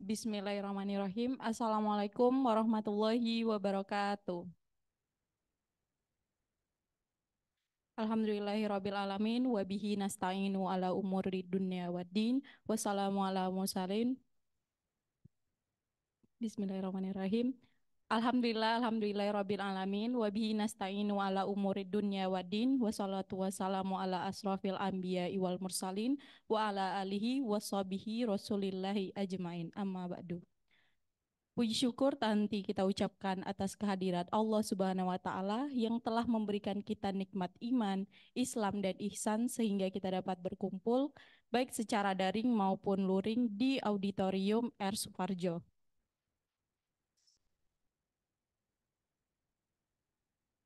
Bismillahirrahmanirrahim. Assalamualaikum warahmatullahi wabarakatuh. Alhamdulillahirabbil alamin wa bihi nasta'inu ala umuri dunya waddin. Wassalamu ala mursalin. Bismillahirrahmanirrahim. Alhamdulillahirabbil alamin wa bihi nasta'inu ala umuri dunya waddin. Wassalatu wassalamu ala asrofil anbiya'i wal mursalin wa ala alihi washabihi rasulillahi ajmain. Amma ba'du. Puji syukur tanti kita ucapkan atas kehadirat Allah Subhanahu wa Ta'ala yang telah memberikan kita nikmat iman, Islam, dan ihsan sehingga kita dapat berkumpul baik secara daring maupun luring di Auditorium R. Suparjo.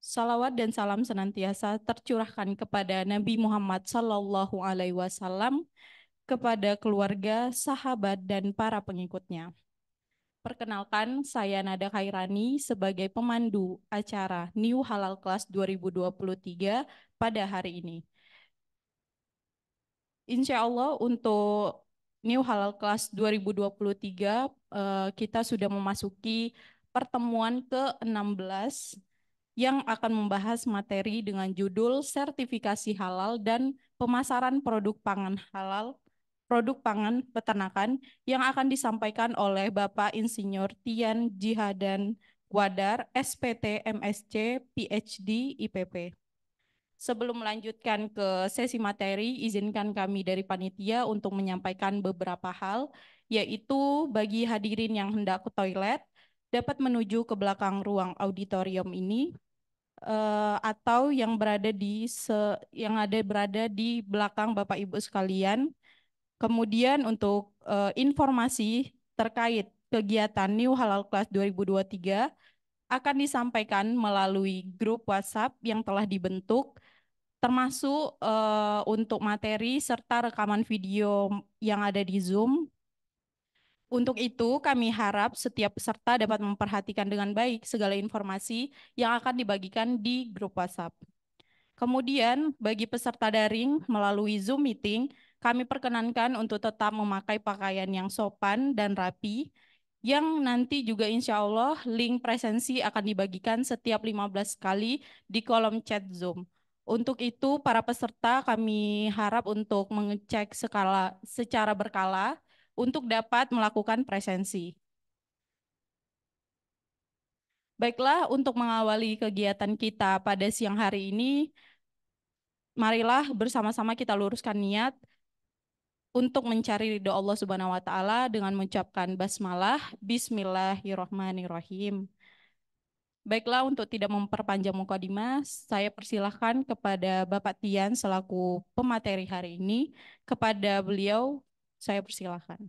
Salawat dan salam senantiasa tercurahkan kepada Nabi Muhammad Sallallahu Alaihi Wasallam, kepada keluarga, sahabat, dan para pengikutnya. Perkenalkan, saya Nada Khairani sebagai pemandu acara New Halal Class 2023 pada hari ini. Insya Allah untuk New Halal Class 2023 kita sudah memasuki pertemuan ke-16 yang akan membahas materi dengan judul sertifikasi halal dan pemasaran produk pangan halal, produk pangan peternakan yang akan disampaikan oleh Bapak Insinyur Tian Jihadan Wadar, SPT, MSc, PhD, IPP. Sebelum melanjutkan ke sesi materi, izinkan kami dari panitia untuk menyampaikan beberapa hal, yaitu bagi hadirin yang hendak ke toilet, dapat menuju ke belakang ruang auditorium ini, atau yang berada di belakang Bapak Ibu sekalian. Kemudian untuk informasi terkait kegiatan New Halal Class 2023 akan disampaikan melalui grup WhatsApp yang telah dibentuk, termasuk untuk materi serta rekaman video yang ada di Zoom. Untuk itu, kami harap setiap peserta dapat memperhatikan dengan baik segala informasi yang akan dibagikan di grup WhatsApp. Kemudian, bagi peserta daring melalui Zoom meeting, kami perkenankan untuk tetap memakai pakaian yang sopan dan rapi, yang nanti juga insya Allah link presensi akan dibagikan setiap 15 kali di kolom chat Zoom. Untuk itu, para peserta kami harap untuk mengecek secara berkala untuk dapat melakukan presensi. Baiklah, untuk mengawali kegiatan kita pada siang hari ini, marilah bersama-sama kita luruskan niat untuk mencari ridho Allah Subhanahu wa Ta'ala dengan mengucapkan basmalah, Bismillahirrahmanirrahim. Baiklah, untuk tidak memperpanjang mukadimah, saya persilahkan kepada Bapak Tian selaku pemateri hari ini. Kepada beliau, saya persilahkan.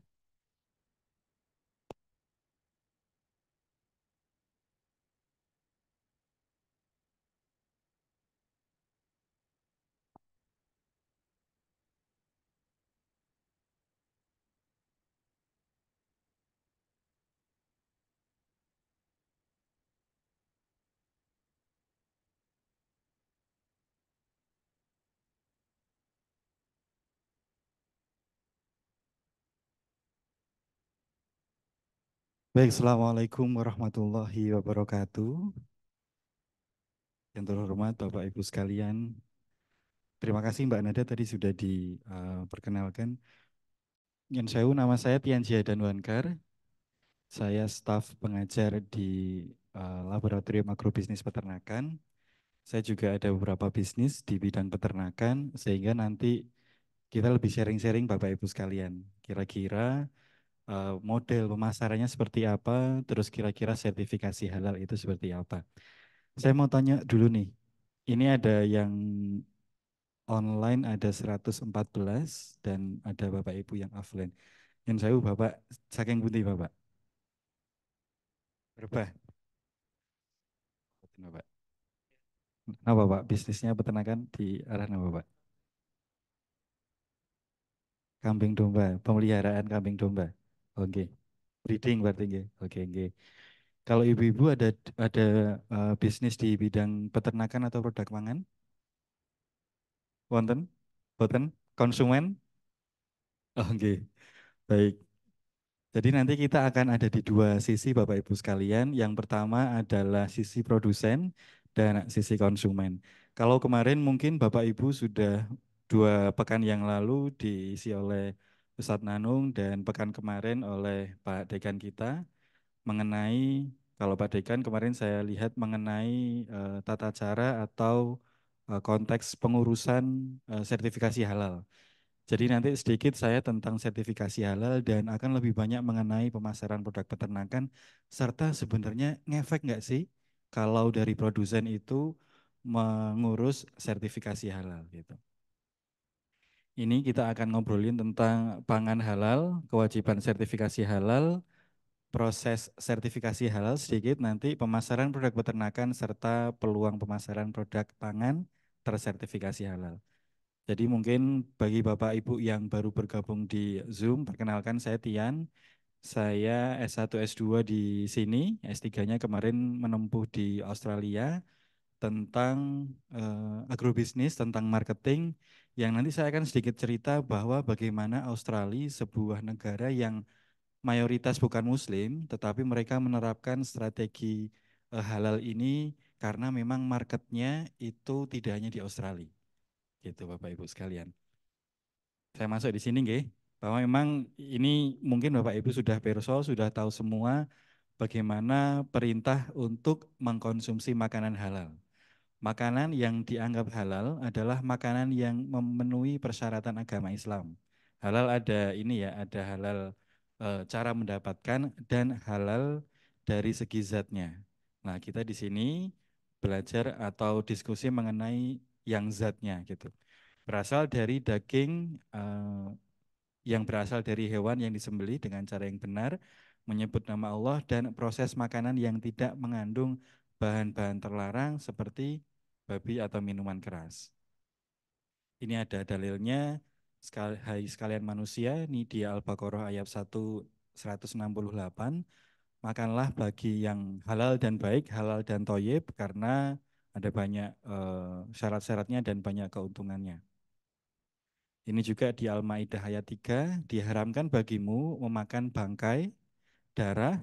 Baik, Assalamualaikum warahmatullahi wabarakatuh. Yang terhormat Bapak Ibu sekalian, terima kasih Mbak Nada tadi sudah diperkenalkan. Yang nama saya Tian Jihadan Wankar. Saya staf pengajar di Laboratorium Agrobisnis Peternakan. Saya juga ada beberapa bisnis di bidang peternakan, sehingga nanti kita lebih sharing-sharing Bapak Ibu sekalian. Kira-kira model pemasarannya seperti apa, terus kira-kira sertifikasi halal itu seperti apa. Saya mau tanya dulu nih, ini ada yang online ada 114 dan ada Bapak Ibu yang offline. Yang saya Bapak, saking putih Bapak. Berapa? Bapak. Nah Bapak, bisnisnya peternakan di arah mana Bapak? Kambing domba, pemeliharaan kambing domba. Oke. Breeding berarti nggih. Oke, nggih. Kalau ibu-ibu ada bisnis di bidang peternakan atau produk pangan? Wonten? Boten? Konsumen? Oh, nggih. Baik. Jadi nanti kita akan ada di dua sisi Bapak Ibu sekalian. Yang pertama adalah sisi produsen dan sisi konsumen. Kalau kemarin mungkin Bapak Ibu sudah 2 pekan yang lalu diisi oleh Ustadz Nanung dan pekan kemarin oleh Pak Dekan kita mengenai, kalau Pak Dekan kemarin saya lihat mengenai tata cara atau konteks pengurusan sertifikasi halal. Jadi nanti sedikit saya tentang sertifikasi halal dan akan lebih banyak mengenai pemasaran produk peternakan serta sebenarnya ngefek nggak sih kalau dari produsen itu mengurus sertifikasi halal gitu. Ini kita akan ngobrolin tentang pangan halal, kewajiban sertifikasi halal, proses sertifikasi halal sedikit, nanti pemasaran produk peternakan serta peluang pemasaran produk pangan tersertifikasi halal. Jadi mungkin bagi Bapak Ibu yang baru bergabung di Zoom, perkenalkan saya Tian. Saya S1 S2 di sini, S3-nya kemarin menempuh di Australia tentang agrobisnis, tentang marketing, yang nanti saya akan sedikit cerita bahwa bagaimana Australia sebuah negara yang mayoritas bukan Muslim, tetapi mereka menerapkan strategi halal ini karena memang marketnya itu tidak hanya di Australia, gitu Bapak Ibu sekalian. Saya masuk di sini nggih, bahwa memang ini mungkin Bapak Ibu sudah perso, sudah tahu semua bagaimana perintah untuk mengkonsumsi makanan halal. Makanan yang dianggap halal adalah makanan yang memenuhi persyaratan agama Islam. Halal ada ini ya, ada halal cara mendapatkan dan halal dari segi zatnya. Nah, kita di sini belajar atau diskusi mengenai yang zatnya gitu. Berasal dari daging yang berasal dari hewan yang disembelih dengan cara yang benar, menyebut nama Allah dan proses makanan yang tidak mengandung bahan-bahan terlarang seperti babi atau minuman keras. Ini ada dalilnya, hai sekalian manusia, ini di Al-Baqarah ayat 168, makanlah bagi yang halal dan baik, halal dan toyib, karena ada banyak syarat-syaratnya dan banyak keuntungannya. Ini juga di Al-Maidah ayat 3, diharamkan bagimu memakan bangkai, darah,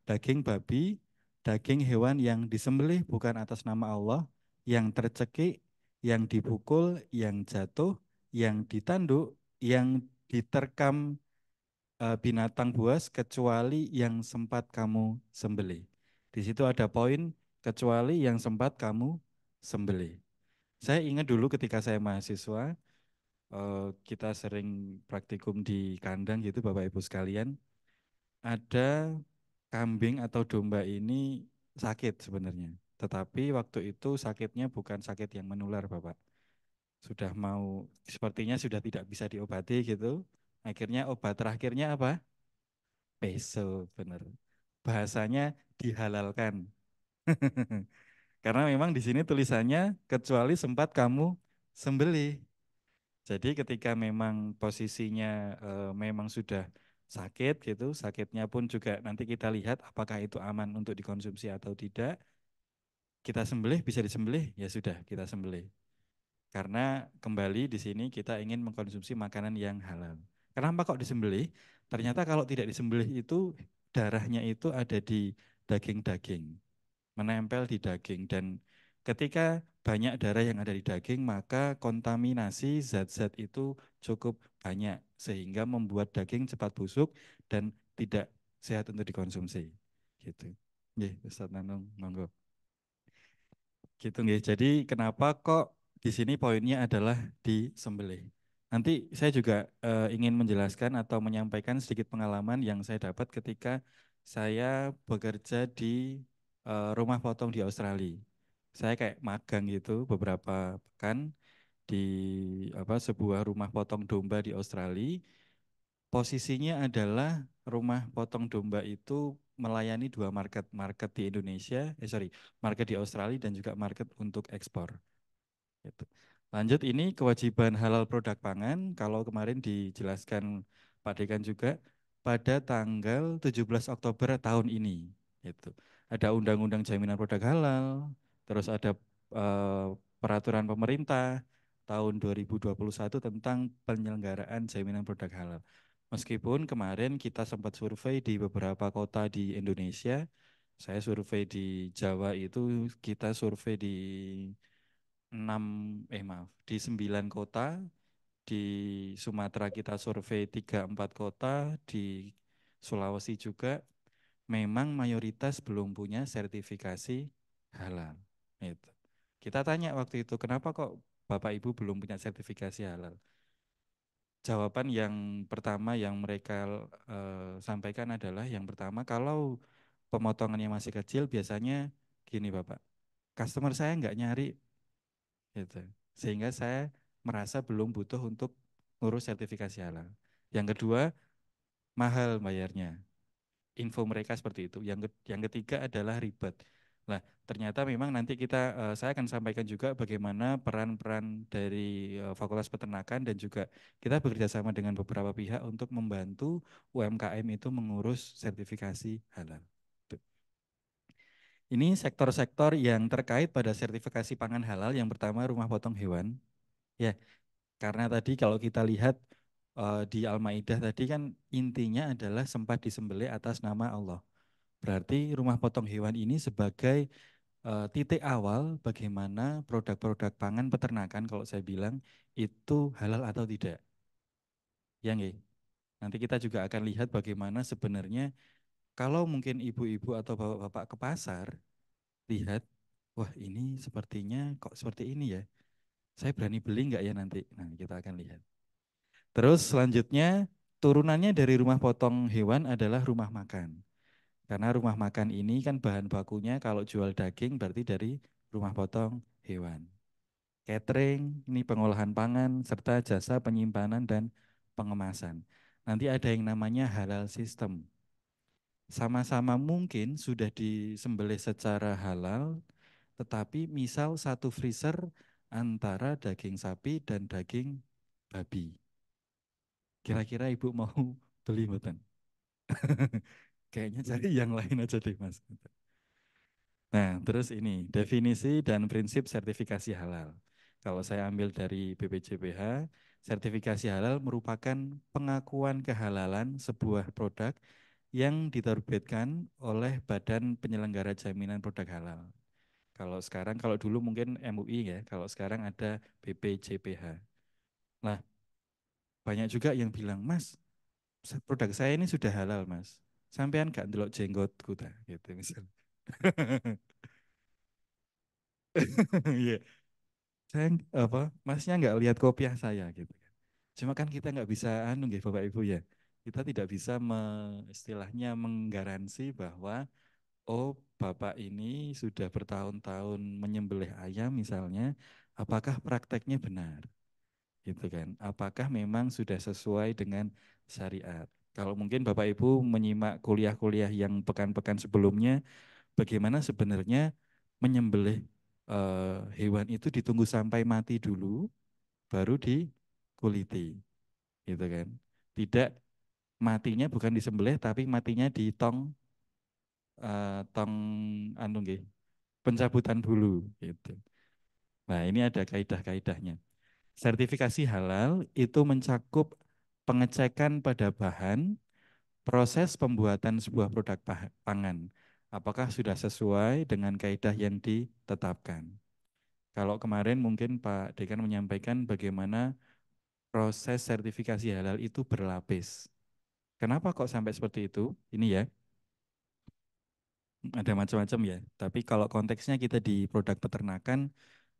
daging babi, daging hewan yang disembelih bukan atas nama Allah, yang tercekik, yang dipukul, yang jatuh, yang ditanduk, yang diterkam binatang buas kecuali yang sempat kamu sembelih. Di situ ada poin kecuali yang sempat kamu sembelih. Saya ingat dulu ketika saya mahasiswa, kita sering praktikum di kandang gitu Bapak Ibu sekalian, ada kambing atau domba ini sakit sebenarnya. Tetapi waktu itu sakitnya bukan sakit yang menular Bapak. Sudah mau, sepertinya sudah tidak bisa diobati gitu. Akhirnya obat terakhirnya apa? Peso, bener. Bahasanya dihalalkan. Karena memang di sini tulisannya kecuali sempat kamu sembelih. Jadi ketika memang posisinya memang sudah sakit gitu, sakitnya pun juga nanti kita lihat apakah itu aman untuk dikonsumsi atau tidak. Kita sembelih, bisa disembelih, ya sudah kita sembelih. Karena kembali di sini kita ingin mengkonsumsi makanan yang halal. Kenapa kok disembelih? Ternyata kalau tidak disembelih itu darahnya itu ada di daging-daging, menempel di daging, dan ketika banyak darah yang ada di daging maka kontaminasi zat-zat itu cukup banyak sehingga membuat daging cepat busuk dan tidak sehat untuk dikonsumsi. Gitu. Nggih, Ustaz Nanung, monggo. Gitu nggih. Jadi kenapa kok di sini poinnya adalah di sembelih. Nanti saya juga ingin menjelaskan atau menyampaikan sedikit pengalaman yang saya dapat ketika saya bekerja di rumah potong di Australia. Saya kayak magang gitu beberapa pekan di sebuah rumah potong domba di Australia. Posisinya adalah rumah potong domba itu melayani 2 market, market di Indonesia, market di Australia dan juga market untuk ekspor. Gitu. Lanjut, ini kewajiban halal produk pangan, kalau kemarin dijelaskan Pak Dekan juga, pada tanggal 17 Oktober tahun ini. Gitu. Ada Undang-Undang Jaminan Produk Halal, terus ada eh, peraturan pemerintah tahun 2021 tentang penyelenggaraan jaminan produk halal. Meskipun kemarin kita sempat survei di beberapa kota di Indonesia, saya survei di Jawa itu kita survei di 6, maaf, di 9 kota, di Sumatera kita survei 3-4 kota, di Sulawesi juga, memang mayoritas belum punya sertifikasi halal. Itu. Kita tanya waktu itu, kenapa kok Bapak Ibu belum punya sertifikasi halal? Jawaban yang pertama yang mereka sampaikan adalah yang pertama, kalau pemotongannya masih kecil biasanya gini Bapak, customer saya nggak nyari gitu. Sehingga saya merasa belum butuh untuk ngurus sertifikasi halal. Yang kedua, mahal bayarnya. Info mereka seperti itu. Yang ketiga adalah ribet. Nah, ternyata memang nanti saya akan sampaikan juga bagaimana peran-peran dari Fakultas Peternakan dan juga kita bekerja sama dengan beberapa pihak untuk membantu UMKM itu mengurus sertifikasi halal. Tuh. Ini sektor-sektor yang terkait pada sertifikasi pangan halal. Yang pertama rumah potong hewan. Ya, karena tadi kalau kita lihat di Al-Maidah tadi kan intinya adalah sempat disembelih atas nama Allah. Berarti rumah potong hewan ini sebagai titik awal bagaimana produk-produk pangan peternakan kalau saya bilang itu halal atau tidak. Ya nggih. Nanti kita juga akan lihat bagaimana sebenarnya kalau mungkin ibu-ibu atau bapak-bapak ke pasar lihat, wah ini sepertinya kok seperti ini ya. Saya berani beli nggak ya nanti? Nah, kita akan lihat. Terus selanjutnya turunannya dari rumah potong hewan adalah rumah makan. Karena rumah makan ini kan bahan bakunya kalau jual daging berarti dari rumah potong hewan. Catering, ini pengolahan pangan, serta jasa penyimpanan dan pengemasan. Nanti ada yang namanya halal system. Sama-sama mungkin sudah disembelih secara halal, tetapi misal satu freezer antara daging sapi dan daging babi. Kira-kira ibu mau beli mboten? Kayaknya cari yang lain aja deh mas. Nah, terus ini definisi dan prinsip sertifikasi halal. Kalau saya ambil dari BPJPH, sertifikasi halal merupakan pengakuan kehalalan sebuah produk yang diterbitkan oleh Badan Penyelenggara Jaminan Produk Halal. Kalau dulu mungkin MUI ya, kalau sekarang ada BPJPH. Nah, banyak juga yang bilang, Mas, produk saya ini sudah halal, Mas. Sampean gak ndelok jenggotku ta, gitu misal. Iya. Saya masnya nggak lihat kopiah saya gitu kan. Cuma kan kita nggak bisa nggih Bapak Ibu ya. Kita tidak bisa istilahnya menggaransi bahwa oh Bapak ini sudah bertahun-tahun menyembelih ayam misalnya, apakah prakteknya benar gitu kan. Apakah memang sudah sesuai dengan syariat. Kalau mungkin Bapak Ibu menyimak kuliah-kuliah yang pekan-pekan sebelumnya, bagaimana sebenarnya menyembelih hewan itu ditunggu sampai mati dulu, baru dikuliti, gitu kan? Tidak matinya bukan disembelih, tapi matinya di tong anu nggih, pencabutan bulu, gitu. Nah ini ada kaidah-kaidahnya. Sertifikasi halal itu mencakup pengecekan pada bahan, proses pembuatan sebuah produk pangan. Apakah sudah sesuai dengan kaidah yang ditetapkan? Kalau kemarin mungkin Pak Dekan menyampaikan bagaimana proses sertifikasi halal itu berlapis. Kenapa kok sampai seperti itu? Ini ya, ada macam-macam ya. Tapi kalau konteksnya kita di produk peternakan,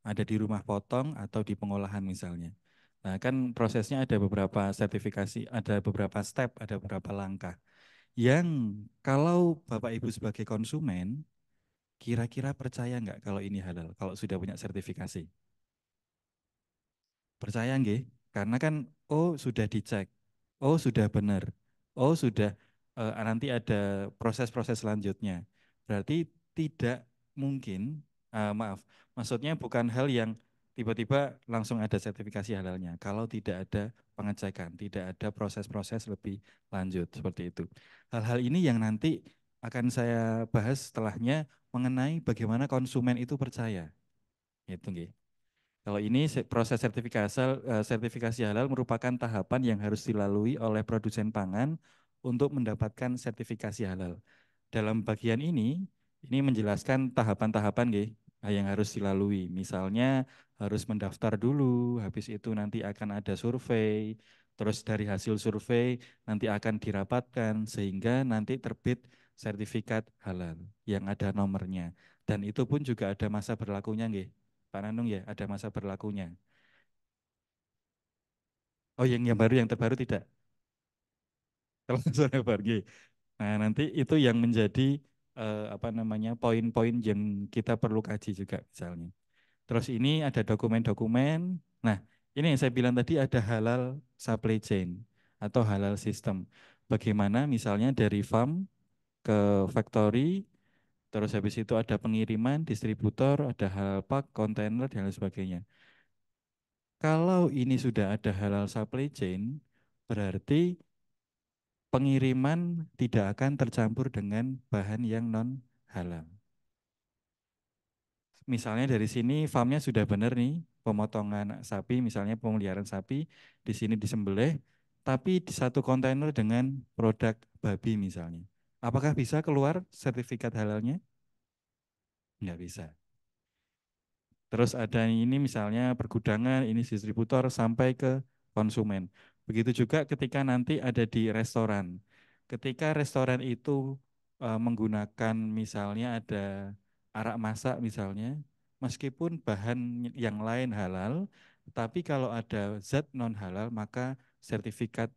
ada di rumah potong atau di pengolahan misalnya. Nah kan prosesnya ada beberapa sertifikasi, ada beberapa step, ada beberapa langkah. Yang kalau Bapak Ibu sebagai konsumen, kira-kira percaya nggak kalau ini halal, kalau sudah punya sertifikasi? Percaya nggih? Karena kan oh sudah dicek, oh sudah benar, oh sudah nanti ada proses-proses selanjutnya. Berarti tidak mungkin, maaf, maksudnya bukan hal yang tiba-tiba langsung ada sertifikasi halalnya. Kalau tidak ada pengecekan, tidak ada proses-proses lebih lanjut seperti itu. Hal-hal ini yang nanti akan saya bahas setelahnya mengenai bagaimana konsumen itu percaya. Itu nggih. Kalau ini proses sertifikasi halal merupakan tahapan yang harus dilalui oleh produsen pangan untuk mendapatkan sertifikasi halal. Dalam bagian ini menjelaskan tahapan-tahapan nggih, yang harus dilalui. Misalnya harus mendaftar dulu, habis itu nanti akan ada survei, terus dari hasil survei nanti akan dirapatkan sehingga nanti terbit sertifikat halal yang ada nomornya. Dan itu pun juga ada masa berlakunya nggih. Pak Nanung ya, ada masa berlakunya. Oh, yang baru, yang terbaru tidak. Kalau zona baru, nggih. Nah, nanti itu yang menjadi apa namanya poin-poin yang kita perlu kaji juga misalnya. Terus ini ada dokumen-dokumen. Nah, ini yang saya bilang tadi ada halal supply chain atau halal system. Bagaimana misalnya dari farm ke factory, terus habis itu ada pengiriman, distributor, ada halal pack, kontainer, dan lain sebagainya. Kalau ini sudah ada halal supply chain, berarti pengiriman tidak akan tercampur dengan bahan yang non halal. Misalnya dari sini farmnya sudah benar nih, pemotongan sapi, misalnya pemeliharaan sapi, di sini disembelih, tapi di satu kontainer dengan produk babi misalnya. Apakah bisa keluar sertifikat halalnya? Nggak bisa. Terus ada ini misalnya pergudangan, ini distributor sampai ke konsumen. Begitu juga ketika nanti ada di restoran. Ketika restoran itu menggunakan misalnya ada arak masak misalnya, meskipun bahan yang lain halal, tapi kalau ada zat non halal maka sertifikat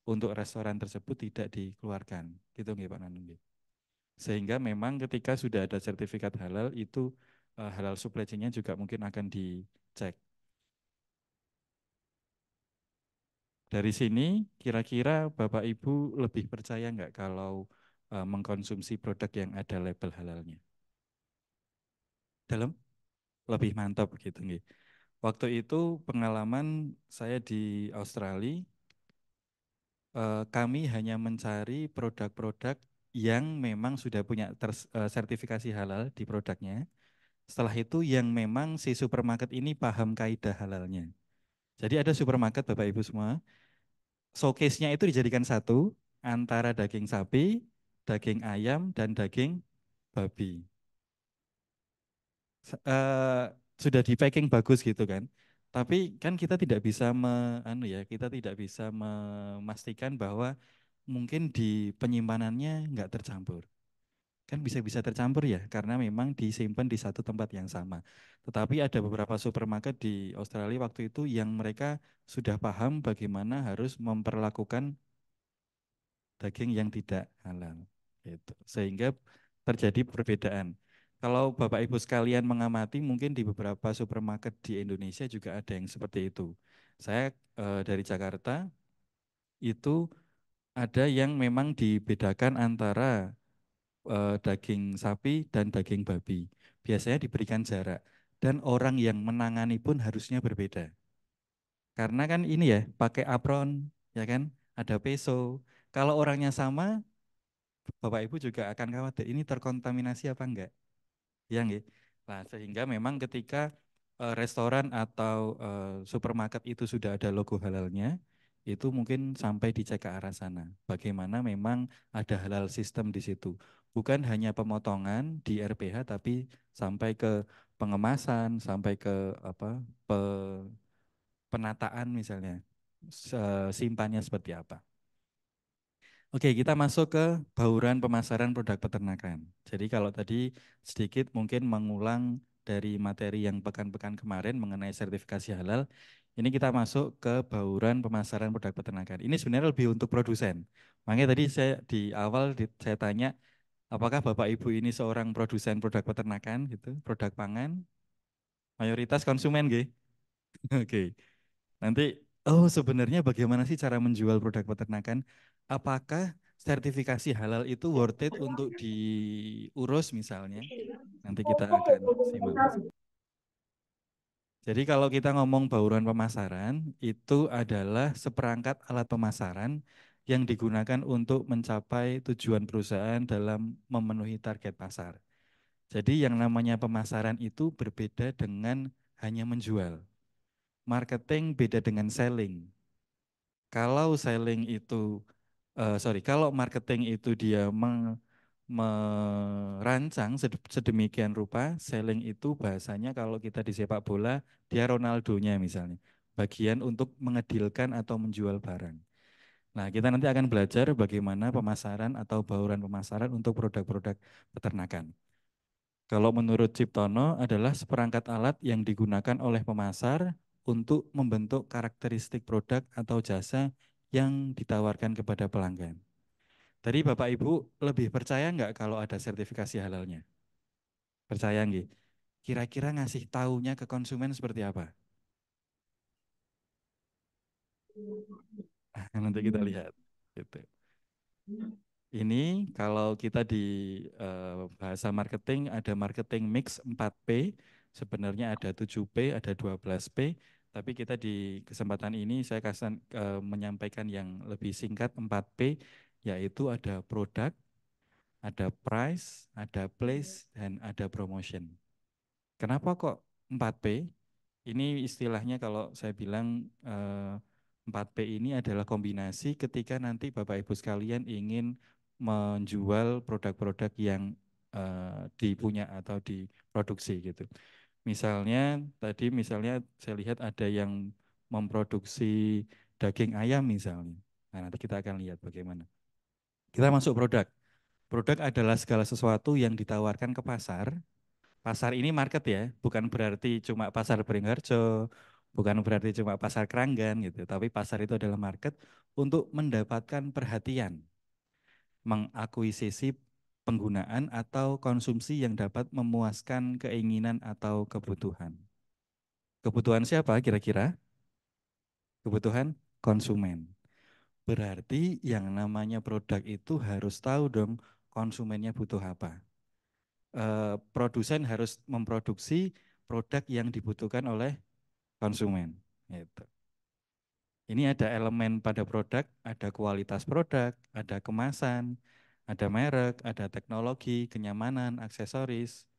untuk restoran tersebut tidak dikeluarkan. Gitu nggih Pak Nanung nggih. Sehingga memang ketika sudah ada sertifikat halal itu halal supply chain-nya juga mungkin akan dicek. Dari sini kira-kira Bapak Ibu lebih percaya nggak kalau mengkonsumsi produk yang ada label halalnya? Dalam lebih mantap gitu nggih. Waktu itu pengalaman saya di Australia, kami hanya mencari produk-produk yang memang sudah punya sertifikasi halal di produknya. Setelah itu yang memang si supermarket ini paham kaidah halalnya. Jadi ada supermarket Bapak Ibu semua, showcase-nya itu dijadikan satu antara daging sapi, daging ayam, dan daging babi. Sudah di packing bagus gitu kan. Tapi kan kita tidak bisa kita tidak bisa memastikan bahwa mungkin di penyimpanannya nggak tercampur. Kan bisa-bisa tercampur ya, karena memang disimpan di satu tempat yang sama. Tetapi ada beberapa supermarket di Australia waktu itu yang mereka sudah paham bagaimana harus memperlakukan daging yang tidak halal. Gitu. Sehingga terjadi perbedaan. Kalau Bapak Ibu sekalian mengamati, mungkin di beberapa supermarket di Indonesia juga ada yang seperti itu. Saya dari Jakarta, itu ada yang memang dibedakan antara daging sapi dan daging babi. Biasanya diberikan jarak. Dan orang yang menangani pun harusnya berbeda. Karena kan ini ya, pakai apron, ya kan, ada peso. Kalau orangnya sama, Bapak Ibu juga akan khawatir, ini terkontaminasi apa enggak? Ya nggih. Nah, sehingga memang ketika restoran atau supermarket itu sudah ada logo halalnya, itu mungkin sampai dicek ke arah sana. Bagaimana memang ada halal sistem di situ. Bukan hanya pemotongan di RPH, tapi sampai ke pengemasan, sampai ke apa penataan misalnya, simpannya seperti apa. Oke, kita masuk ke bauran pemasaran produk peternakan. Jadi kalau tadi sedikit mungkin mengulang dari materi yang pekan-pekan kemarin mengenai sertifikasi halal, ini kita masuk ke bauran pemasaran produk peternakan. Ini sebenarnya lebih untuk produsen. Makanya tadi saya di awal saya tanya, apakah Bapak Ibu ini seorang produsen produk peternakan gitu, produk pangan, mayoritas konsumen gitu. Oke. Nanti, oh sebenarnya bagaimana sih cara menjual produk peternakan? Apakah sertifikasi halal itu worth it untuk diurus misalnya? Nanti kita akan simak bersama. Jadi kalau kita ngomong bauran pemasaran, itu adalah seperangkat alat pemasaran yang digunakan untuk mencapai tujuan perusahaan dalam memenuhi target pasar. Jadi yang namanya pemasaran itu berbeda dengan hanya menjual. Marketing beda dengan selling. Kalau selling itu, kalau marketing itu dia merancang sedemikian rupa, selling itu bahasanya kalau kita di sepak bola, dia Ronaldonya misalnya. Bagian untuk mengedilkan atau menjual barang. Nah, kita nanti akan belajar bagaimana pemasaran atau bauran pemasaran untuk produk-produk peternakan. Kalau menurut Ciptono adalah seperangkat alat yang digunakan oleh pemasar untuk membentuk karakteristik produk atau jasa yang ditawarkan kepada pelanggan. Tadi Bapak Ibu lebih percaya nggak kalau ada sertifikasi halalnya? Percaya nggih? Kira-kira ngasih taunya ke konsumen seperti apa? Nanti kita lihat. Gitu. Ini kalau kita di bahasa marketing ada marketing mix 4P, sebenarnya ada 7P, ada 12P, tapi kita di kesempatan ini saya akan menyampaikan yang lebih singkat 4P, yaitu ada produk, ada price, ada place, dan ada promotion. Kenapa kok 4P? Ini istilahnya kalau saya bilang 4P ini adalah kombinasi ketika nanti Bapak Ibu sekalian ingin menjual produk-produk yang dipunya atau diproduksi gitu. Misalnya saya lihat ada yang memproduksi daging ayam misalnya. Nah, nanti kita akan lihat bagaimana. Kita masuk produk. Produk adalah segala sesuatu yang ditawarkan ke pasar. Pasar ini market ya, bukan berarti cuma pasar Beringharjo, bukan berarti cuma pasar Keranggan gitu, tapi pasar itu adalah market untuk mendapatkan perhatian, mengakuisisi penggunaan atau konsumsi yang dapat memuaskan keinginan atau kebutuhan. Kebutuhan siapa kira-kira? Kebutuhan konsumen. Berarti yang namanya produk itu harus tahu dong konsumennya butuh apa. Produsen harus memproduksi produk yang dibutuhkan oleh konsumen. Gitu. Ini ada elemen pada produk, ada kualitas produk, ada kemasan, ada merek, ada teknologi, kenyamanan, aksesoris,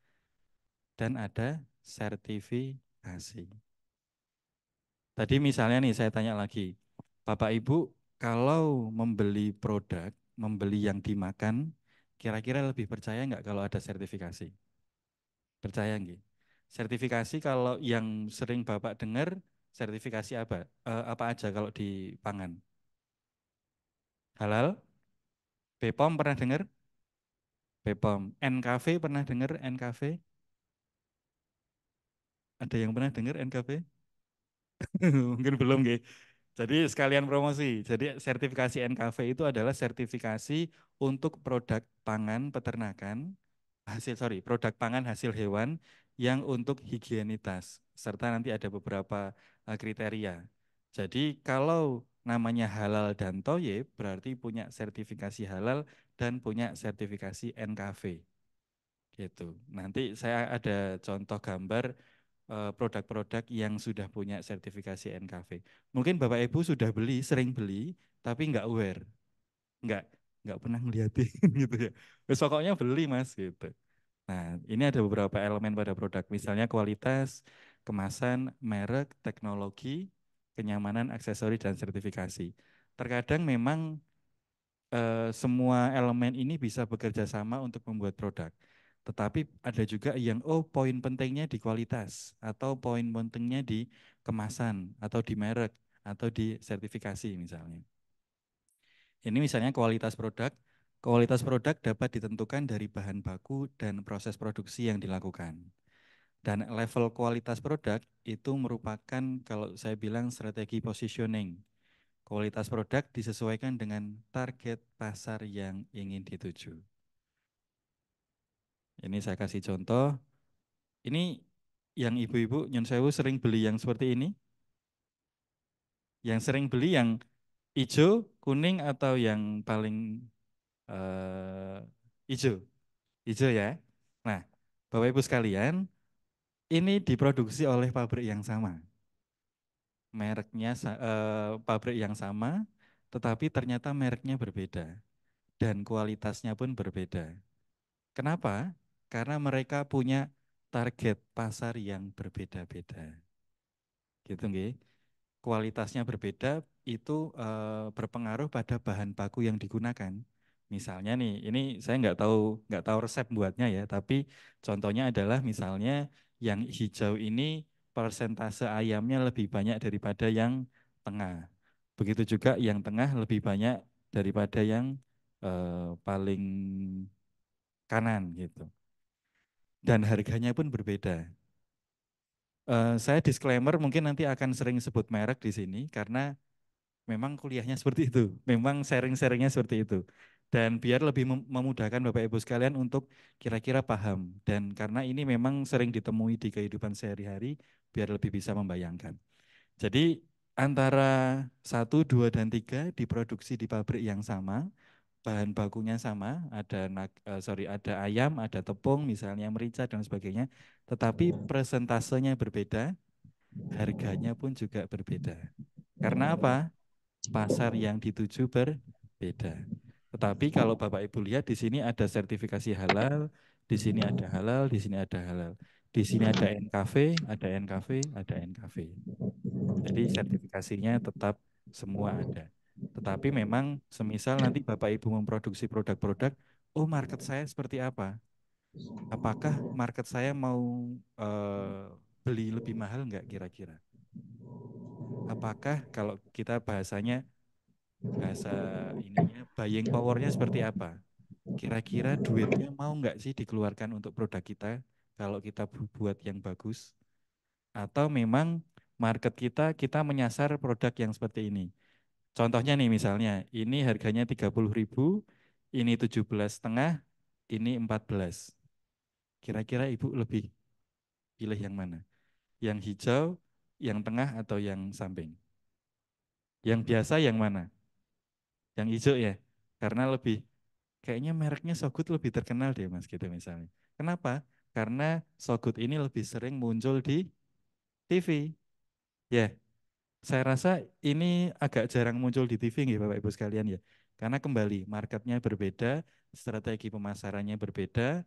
dan ada sertifikasi. Tadi misalnya nih saya tanya lagi, Bapak Ibu kalau membeli produk, membeli yang dimakan, kira-kira lebih percaya nggak kalau ada sertifikasi? Percaya nggih? Sertifikasi kalau yang sering Bapak dengar, sertifikasi apa? Apa aja kalau di pangan? Halal? BPOM pernah dengar? BPOM. NKV pernah dengar NKV? Ada yang pernah dengar NKV? Mungkin belum nggih. Jadi sekalian promosi. Jadi sertifikasi NKV itu adalah sertifikasi untuk produk pangan peternakan, produk pangan hasil hewan yang untuk higienitas serta nanti ada beberapa kriteria. Jadi kalau namanya halal dan toyib berarti punya sertifikasi halal dan punya sertifikasi NKV gitu. Nanti saya ada contoh gambar produk-produk yang sudah punya sertifikasi NKV. Mungkin Bapak Ibu sudah beli, sering beli, tapi nggak aware, nggak nggak pernah ngeliatin gitu ya. Terus pokoknya beli mas gitu. Nah, ini ada beberapa elemen pada produk, misalnya kualitas, kemasan, merek, teknologi, kenyamanan, aksesori, dan sertifikasi. Terkadang memang semua elemen ini bisa bekerja sama untuk membuat produk. Tetapi ada juga yang, oh poin pentingnya di kualitas, atau poin pentingnya di kemasan, atau di merek, atau di sertifikasi misalnya. Ini misalnya kualitas produk. Kualitas produk dapat ditentukan dari bahan baku dan proses produksi yang dilakukan. Dan level kualitas produk itu merupakan kalau saya bilang strategi positioning. Kualitas produk disesuaikan dengan target pasar yang ingin dituju. Ini saya kasih contoh. Ini yang ibu-ibu nyun sewu sering beli yang seperti ini. Yang sering beli yang hijau, kuning atau yang paling eh, hijau. Hijau ya. Nah, Bapak Ibu sekalian, ini diproduksi oleh pabrik yang sama. Mereknya pabrik yang sama, tetapi ternyata mereknya berbeda dan kualitasnya pun berbeda. Kenapa? Karena mereka punya target pasar yang berbeda-beda. Gitu nggih. Kualitasnya berbeda itu berpengaruh pada bahan baku yang digunakan. Misalnya nih, ini saya nggak tahu resep buatnya ya, tapi contohnya adalah misalnya yang hijau ini persentase ayamnya lebih banyak daripada yang tengah. Begitu juga yang tengah lebih banyak daripada yang paling kanan gitu. Dan harganya pun berbeda. Saya disclaimer mungkin nanti akan sering sebut merek di sini karena memang kuliahnya seperti itu, memang sharing-sharingnya seperti itu. Dan biar lebih memudahkan Bapak Ibu sekalian untuk kira-kira paham. Dan karena ini memang sering ditemui di kehidupan sehari-hari, biar lebih bisa membayangkan. Jadi antara satu, 2, dan 3 diproduksi di pabrik yang sama, bahan bakunya sama, ada ayam, ada tepung, misalnya merica dan sebagainya, tetapi presentasenya berbeda, harganya pun juga berbeda. Karena apa? Pasar yang dituju berbeda. Tetapi kalau Bapak Ibu lihat di sini ada sertifikasi halal, di sini ada halal, di sini ada halal. Di sini ada NKV, ada NKV, ada NKV. Jadi sertifikasinya tetap semua ada. Tetapi memang semisal nanti Bapak Ibu memproduksi produk-produk, oh market saya seperti apa? Apakah market saya mau eh, beli lebih mahal nggak kira-kira? Apakah kalau kita bahasa ininya buying powernya seperti apa? Kira-kira duitnya mau nggak sih dikeluarkan untuk produk kita kalau kita buat yang bagus? Atau memang market kita menyasar produk yang seperti ini? Contohnya nih misalnya, ini harganya 30.000, ini 17,5, ini 14. Kira-kira Ibu lebih pilih yang mana? Yang hijau, yang tengah, atau yang samping? Yang biasa yang mana? Yang hijau ya? Karena lebih, kayaknya mereknya Sogut lebih terkenal deh Mas gitu misalnya. Kenapa? Karena Sogut ini lebih sering muncul di TV. Ya, saya rasa ini agak jarang muncul di TV nih Bapak Ibu sekalian ya. Karena kembali marketnya berbeda, strategi pemasarannya berbeda,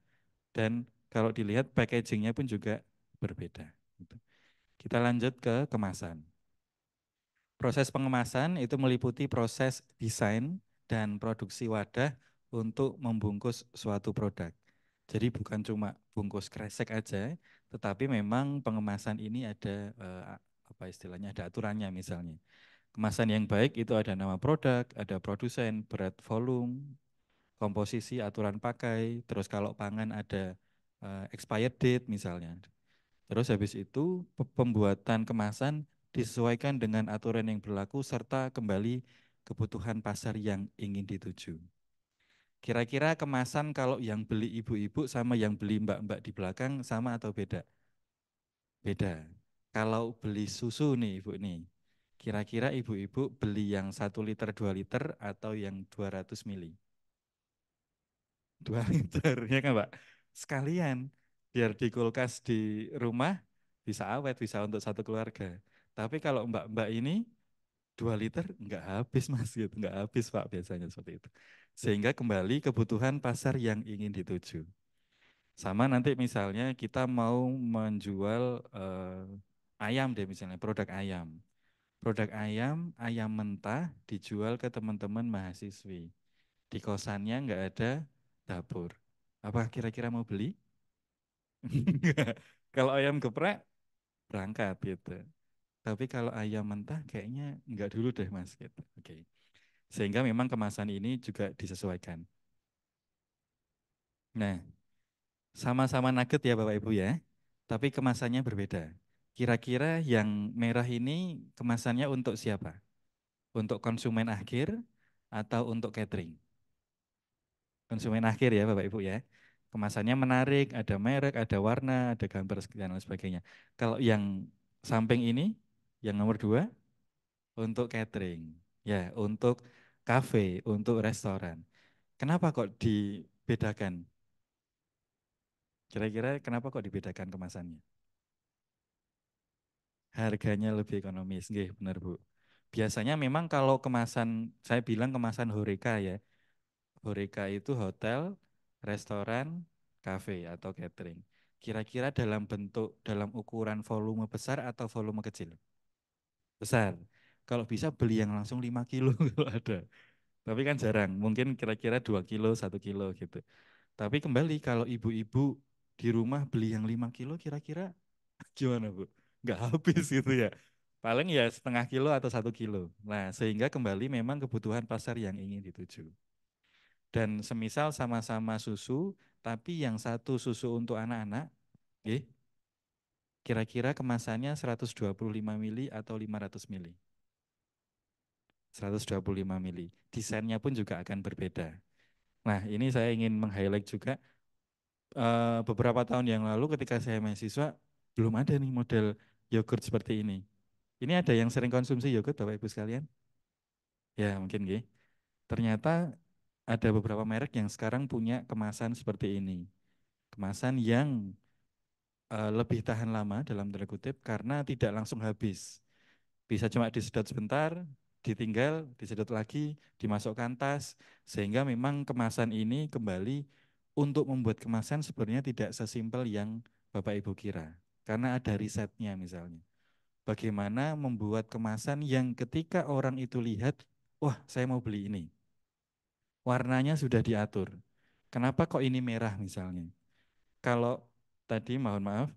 dan kalau dilihat packagingnya pun juga berbeda. Gitu. Kita lanjut ke kemasan. Proses pengemasan itu meliputi proses desain dan produksi wadah untuk membungkus suatu produk. Jadi bukan cuma bungkus kresek aja, tetapi memang pengemasan ini ada apa istilahnya, ada aturannya misalnya. Kemasan yang baik itu ada nama produk, ada produsen, berat volume, komposisi, aturan pakai, terus kalau pangan ada expired date misalnya. Terus habis itu pembuatan kemasan disesuaikan dengan aturan yang berlaku serta kembali kebutuhan pasar yang ingin dituju. Kira-kira kemasan kalau yang beli ibu-ibu sama yang beli mbak-mbak di belakang sama atau beda? Beda. Kalau beli susu nih ibu nih, kira-kira ibu-ibu beli yang 1 liter, 2 liter atau yang 200 mili? 2 liter, ya kan Pak? Sekalian, biar di kulkas di rumah bisa awet, bisa untuk satu keluarga. Tapi kalau mbak-mbak ini 2 liter nggak habis Mas gitu, nggak habis Pak biasanya seperti itu. Sehingga kembali kebutuhan pasar yang ingin dituju. Sama nanti misalnya kita mau menjual ayam deh misalnya, produk ayam. Produk ayam, ayam mentah dijual ke teman-teman mahasiswi. Di kosannya nggak ada dapur. Apa kira-kira mau beli? Nggak. Kalau ayam geprek berangkat gitu. Tapi kalau ayam mentah kayaknya nggak dulu deh Mas gitu. Oke. Sehingga memang kemasan ini juga disesuaikan. Nah, sama-sama nugget ya Bapak Ibu ya. Tapi kemasannya berbeda. Kira-kira yang merah ini kemasannya untuk siapa? Untuk konsumen akhir atau untuk catering? Konsumen akhir ya Bapak Ibu ya. Kemasannya menarik, ada merek, ada warna, ada gambar dan lain sebagainya. Kalau yang samping ini, yang nomor 2, untuk catering. Ya, untuk kafe, untuk restoran. Kenapa kok dibedakan? Kira-kira kenapa kok dibedakan kemasannya? Harganya lebih ekonomis, nggih, benar Bu. Biasanya memang kalau kemasan, saya bilang kemasan Horeca ya. Horeca itu hotel, restoran, kafe atau catering. Kira-kira dalam ukuran volume besar atau volume kecil? Besar. Kalau bisa beli yang langsung 5 kilo kalau ada. Tapi kan jarang, mungkin kira-kira 2 kilo, 1 kilo gitu. Tapi kembali kalau ibu-ibu di rumah beli yang 5 kilo kira-kira gimana Bu? Nggak habis gitu ya. Paling ya setengah kilo atau 1 kilo. Nah sehingga kembali memang kebutuhan pasar yang ingin dituju. Dan semisal sama-sama susu, tapi yang satu susu untuk anak-anak, kira-kira kemasannya 125 mili atau 500 mili. 125 mili. Desainnya pun juga akan berbeda. Nah, ini saya ingin meng-highlight juga beberapa tahun yang lalu ketika saya mahasiswa belum ada nih model yogurt seperti ini. Ini ada yang sering konsumsi yogurt Bapak Ibu sekalian? Ya, mungkin nggih. Ternyata ada beberapa merek yang sekarang punya kemasan seperti ini. Kemasan yang lebih tahan lama dalam tanda kutip karena tidak langsung habis. Bisa cuma disedot sebentar, ditinggal, disedot lagi, dimasukkan tas, sehingga memang kemasan ini kembali untuk membuat kemasan sebenarnya tidak sesimpel yang Bapak Ibu kira. Karena ada risetnya misalnya. Bagaimana membuat kemasan yang ketika orang itu lihat, wah saya mau beli ini. Warnanya sudah diatur. Kenapa kok ini merah misalnya? Kalau tadi mohon maaf,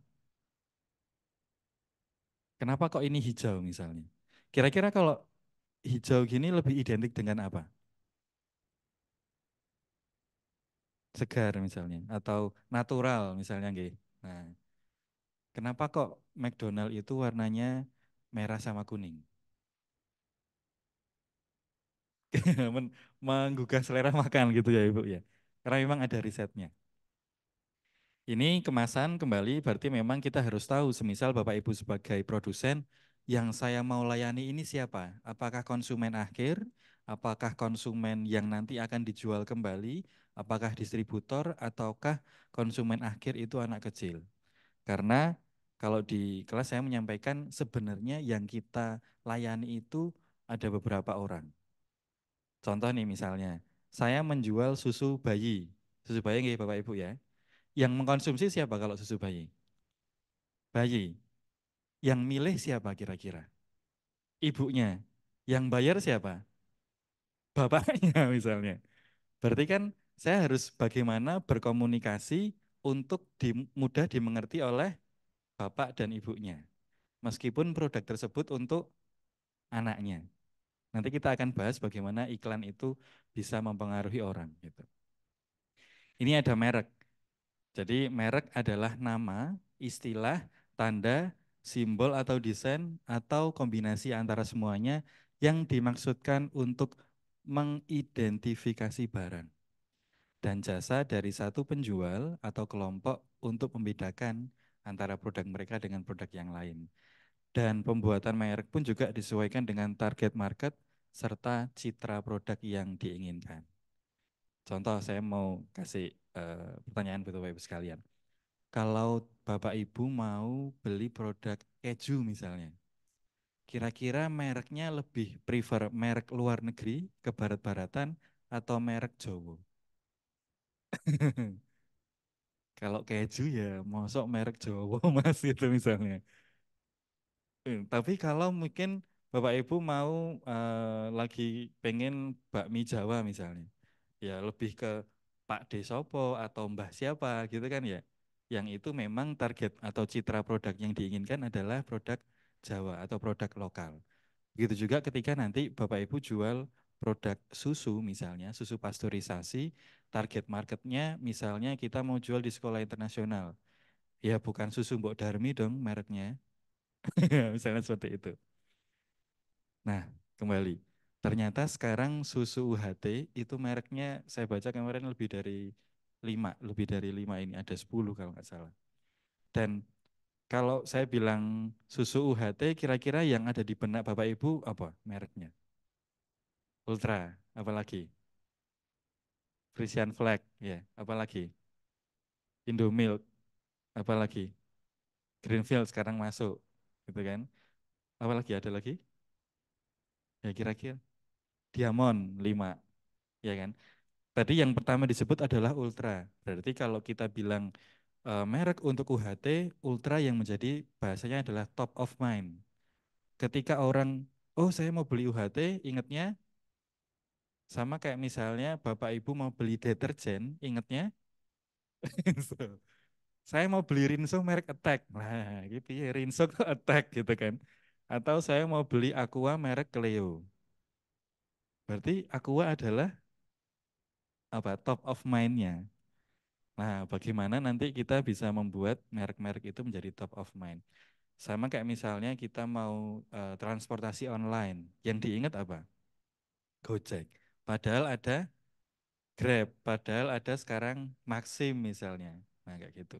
kenapa kok ini hijau misalnya? Kira-kira kalau hijau gini lebih identik dengan apa? Segar misalnya atau natural misalnya nggih. Nah, kenapa kok McDonald itu warnanya merah sama kuning? Menggugah selera makan gitu ya Ibu ya. Karena memang ada risetnya. Ini kemasan kembali berarti memang kita harus tahu semisal Bapak Ibu sebagai produsen yang saya mau layani ini siapa? Apakah konsumen akhir? Apakah konsumen yang nanti akan dijual kembali? Apakah distributor ataukah konsumen akhir itu anak kecil? Karena kalau di kelas saya menyampaikan sebenarnya yang kita layani itu ada beberapa orang. Contoh nih misalnya, saya menjual susu bayi. Susu bayi nggih Bapak Ibu ya. Yang mengkonsumsi siapa kalau susu bayi? Bayi. Yang milih siapa kira-kira? Ibunya. Yang bayar siapa? Bapaknya misalnya. Berarti kan saya harus bagaimana berkomunikasi untuk mudah dimengerti oleh bapak dan ibunya. Meskipun produk tersebut untuk anaknya. Nanti kita akan bahas bagaimana iklan itu bisa mempengaruhi orang gitu. Ini ada merek. Jadi merek adalah nama, istilah, tanda, simbol atau desain atau kombinasi antara semuanya yang dimaksudkan untuk mengidentifikasi barang dan jasa dari satu penjual atau kelompok untuk membedakan antara produk mereka dengan produk yang lain. Dan pembuatan merek pun juga disesuaikan dengan target market serta citra produk yang diinginkan. Contoh saya mau kasih pertanyaan buat Bapak Ibu sekalian. Kalau Bapak Ibu mau beli produk keju misalnya, kira-kira mereknya lebih prefer merek luar negeri ke barat-baratan atau merek Jawa? Kalau keju ya mosok merek Jawa Mas itu misalnya. Tapi kalau mungkin Bapak Ibu mau lagi pengen bakmi Jawa misalnya, ya lebih ke Pak Desopo atau Mbah siapa gitu kan ya. Yang itu memang target atau citra produk yang diinginkan adalah produk Jawa atau produk lokal. Begitu juga ketika nanti Bapak Ibu jual produk susu misalnya, susu pasteurisasi, target marketnya misalnya kita mau jual di sekolah internasional. Ya bukan susu Mbok Darmi dong mereknya, misalnya seperti itu. Nah, kembali. Ternyata sekarang susu UHT itu mereknya saya baca kemarin lebih dari 5 ini, ada 10 kalau nggak salah. Dan kalau saya bilang susu UHT, kira-kira yang ada di benak Bapak Ibu apa mereknya? Ultra, apalagi? Frisian Flag, ya, apalagi? Indomilk, apalagi? Greenfield sekarang masuk, gitu kan? Apalagi ada lagi? Ya kira-kira Diamond 5, ya kan? Tadi yang pertama disebut adalah ultra. Berarti kalau kita bilang merek untuk UHT Ultra yang menjadi bahasanya adalah top of mind. Ketika orang, oh saya mau beli UHT, ingatnya sama kayak misalnya Bapak Ibu mau beli deterjen, ingatnya saya mau beli Rinso merek Attack. Nah, gitu ya, Rinso ke Attack gitu kan. Atau saya mau beli Aqua merek Cleo. Berarti Aqua adalah apa? Top of mind-nya. Nah, bagaimana nanti kita bisa membuat merek-merek itu menjadi top of mind. Sama kayak misalnya kita mau transportasi online. Yang diingat apa? Gojek. Padahal ada Grab, padahal ada sekarang Maxim misalnya. Nah, kayak gitu.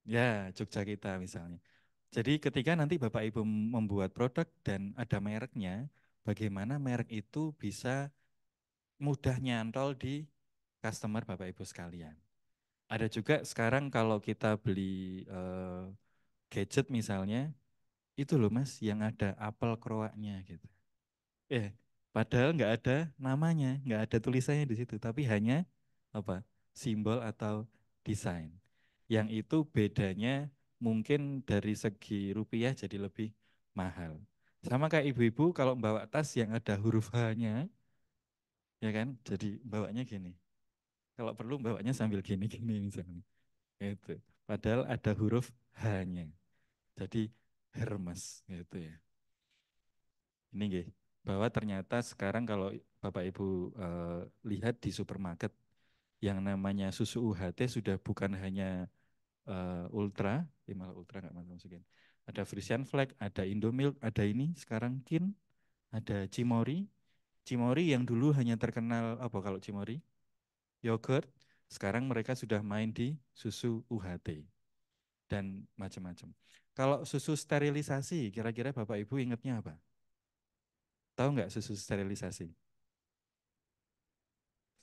Ya, Jogja kita misalnya. Jadi ketika nanti Bapak Ibu membuat produk dan ada mereknya, bagaimana merek itu bisa mudah nyantol di customer Bapak Ibu sekalian. Ada juga sekarang kalau kita beli gadget misalnya, itu loh Mas yang ada apel kroaknya gitu. Eh, padahal nggak ada namanya, nggak ada tulisannya di situ, tapi hanya apa simbol atau desain. Yang itu bedanya mungkin dari segi rupiah jadi lebih mahal. Sama kayak ibu-ibu kalau bawa tas yang ada huruf H-nya, ya kan, jadi bawanya gini. Kalau perlu bawanya sambil gini-gini misalnya. Itu. Padahal ada huruf H-nya. Jadi Hermes gitu ya. Ini nggih, bahwa ternyata sekarang kalau Bapak Ibu lihat di supermarket yang namanya susu UHT sudah bukan hanya Ultra, malah Ultra nggak masukin. Ada Frisian Flag, ada Indomilk, ada ini sekarang Kin, ada Cimory. Cimory yang dulu hanya terkenal apa kalau Cimory? Yogurt. Sekarang mereka sudah main di susu UHT dan macam-macam. Kalau susu sterilisasi, kira-kira Bapak Ibu ingatnya apa? Tahu nggak susu sterilisasi?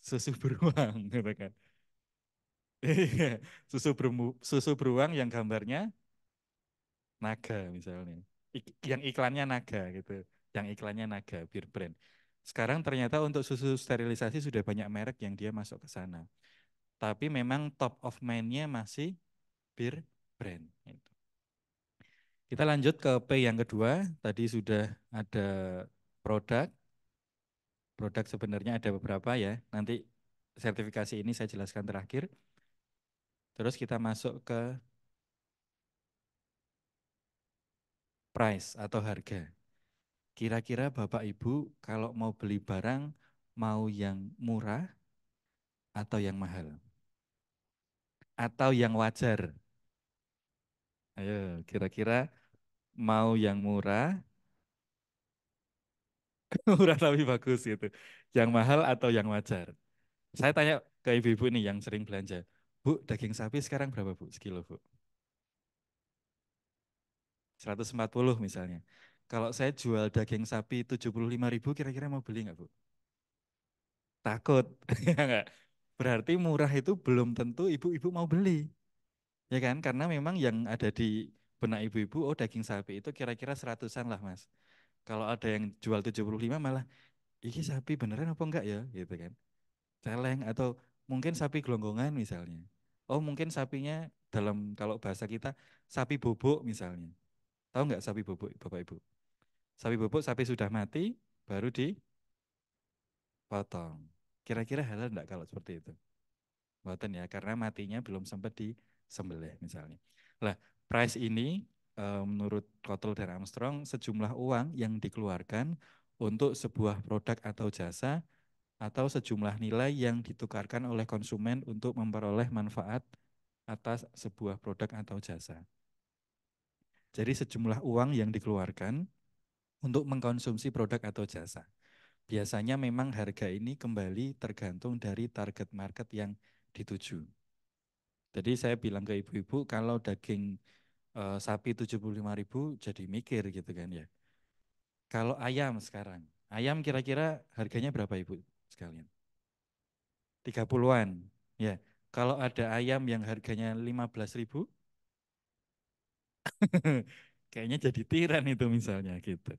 Susu beruang gitu kan. Iya, susu beruang yang gambarnya naga misalnya. Yang iklannya naga gitu. Yang iklannya naga, bir brand. Sekarang ternyata untuk susu sterilisasi sudah banyak merek yang dia masuk ke sana. Tapi memang top of mind-nya masih bir brand. Gitu. Kita lanjut ke P yang kedua. Tadi sudah ada produk. Produk sebenarnya ada beberapa ya. Nanti sertifikasi ini saya jelaskan terakhir. Terus kita masuk ke price atau harga. Kira-kira Bapak Ibu kalau mau beli barang mau yang murah atau yang mahal? Atau yang wajar? Ayo, kira-kira mau yang murah, murah tapi bagus gitu. Yang mahal atau yang wajar? Saya tanya ke ibu-ibu nih yang sering belanja. Bu, daging sapi sekarang berapa Bu sekilo Bu? 140 misalnya. Kalau saya jual daging sapi 75.000 kira-kira mau beli nggak Bu? Takut, ya nggak? Berarti murah itu belum tentu ibu-ibu mau beli. Ya kan? Karena memang yang ada di benak ibu-ibu, oh daging sapi itu kira-kira seratusan lah Mas. Kalau ada yang jual 75 malah, ini sapi beneran apa enggak ya? Gitu kan. Celeng atau mungkin sapi gelonggongan misalnya. Oh mungkin sapinya dalam kalau bahasa kita sapi bobok misalnya. Tahu nggak sapi bobok Bapak Ibu? Sapi bobok sapi sudah mati baru dipotong. Kira-kira halal enggak kalau seperti itu? Mboten ya, karena matinya belum sempat disembelih misalnya. Lah, price ini menurut Cottle dan Armstrong sejumlah uang yang dikeluarkan untuk sebuah produk atau jasa atau sejumlah nilai yang ditukarkan oleh konsumen untuk memperoleh manfaat atas sebuah produk atau jasa. Jadi sejumlah uang yang dikeluarkan untuk mengkonsumsi produk atau jasa. Biasanya memang harga ini kembali tergantung dari target market yang dituju. Jadi saya bilang ke ibu-ibu kalau daging sapi 75.000 jadi mikir gitu kan ya. Kalau ayam sekarang, ayam kira-kira harganya berapa ibu sekalian? 30-an. Ya. Kalau ada ayam yang harganya 15.000, kayaknya jadi tiran itu misalnya gitu.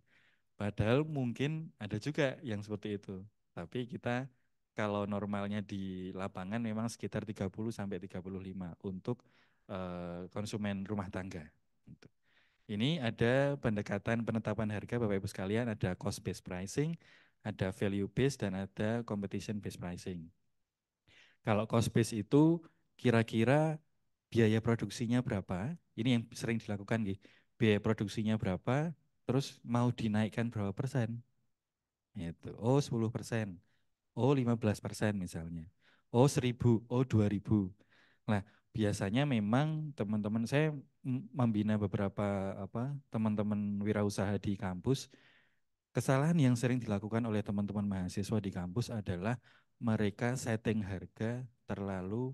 Padahal mungkin ada juga yang seperti itu. Tapi kita kalau normalnya di lapangan memang sekitar 30 sampai 35 untuk konsumen rumah tangga. Gitu. Ini ada pendekatan penetapan harga Bapak Ibu sekalian, ada cost based pricing, ada value based dan ada competition based pricing. Kalau cost based itu kira-kira biaya produksinya berapa? Ini yang sering dilakukan gitu. Biaya produksinya berapa? Terus mau dinaikkan berapa persen? Itu. Oh, 10%. Oh, 15% misalnya. Oh, 1.000. Oh, 2.000. Nah, biasanya memang teman-teman saya membina beberapa teman-teman wirausaha di kampus. Kesalahan yang sering dilakukan oleh teman-teman mahasiswa di kampus adalah mereka setting harga terlalu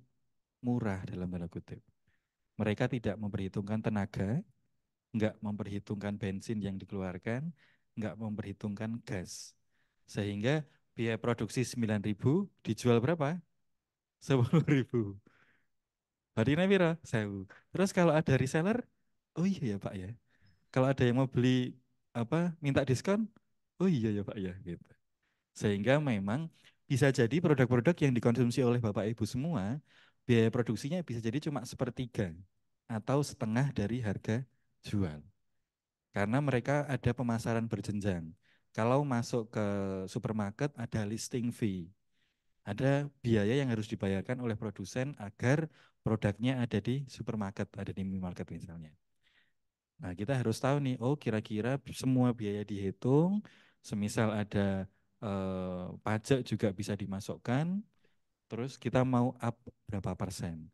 murah dalam tanda kutip. Mereka tidak memperhitungkan tenaga, nggak memperhitungkan bensin yang dikeluarkan, nggak memperhitungkan gas. Sehingga biaya produksi 9.000 dijual berapa? 10.000. Harganya piro? 1.000. Terus kalau ada reseller, oh iya ya Pak ya. Kalau ada yang mau beli minta diskon, oh iya ya Pak ya gitu. Sehingga memang bisa jadi produk-produk yang dikonsumsi oleh Bapak Ibu semua, biaya produksinya bisa jadi cuma sepertiga atau setengah dari harga jual. Karena mereka ada pemasaran berjenjang. Kalau masuk ke supermarket ada listing fee, ada biaya yang harus dibayarkan oleh produsen agar produknya ada di supermarket, ada di minimarket misalnya. Nah, kita harus tahu nih, oh kira-kira semua biaya dihitung, semisal ada pajak juga bisa dimasukkan, terus kita mau up berapa persen.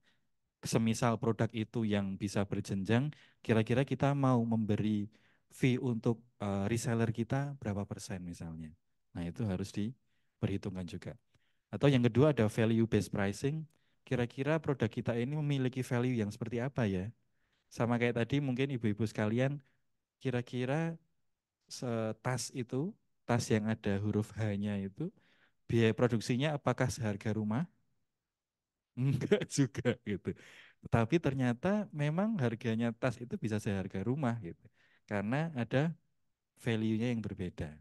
Semisal produk itu yang bisa berjenjang, kira-kira kita mau memberi fee untuk reseller kita berapa persen misalnya. Nah, itu harus diperhitungkan juga. Atau yang kedua ada value based pricing. Kira-kira produk kita ini memiliki value yang seperti apa ya? Sama kayak tadi mungkin ibu-ibu sekalian, kira-kira tas itu, tas yang ada huruf H-nya itu, biaya produksinya apakah seharga rumah? Enggak juga gitu. Tetapi ternyata memang harganya tas itu bisa seharga rumah gitu. Karena ada value-nya yang berbeda.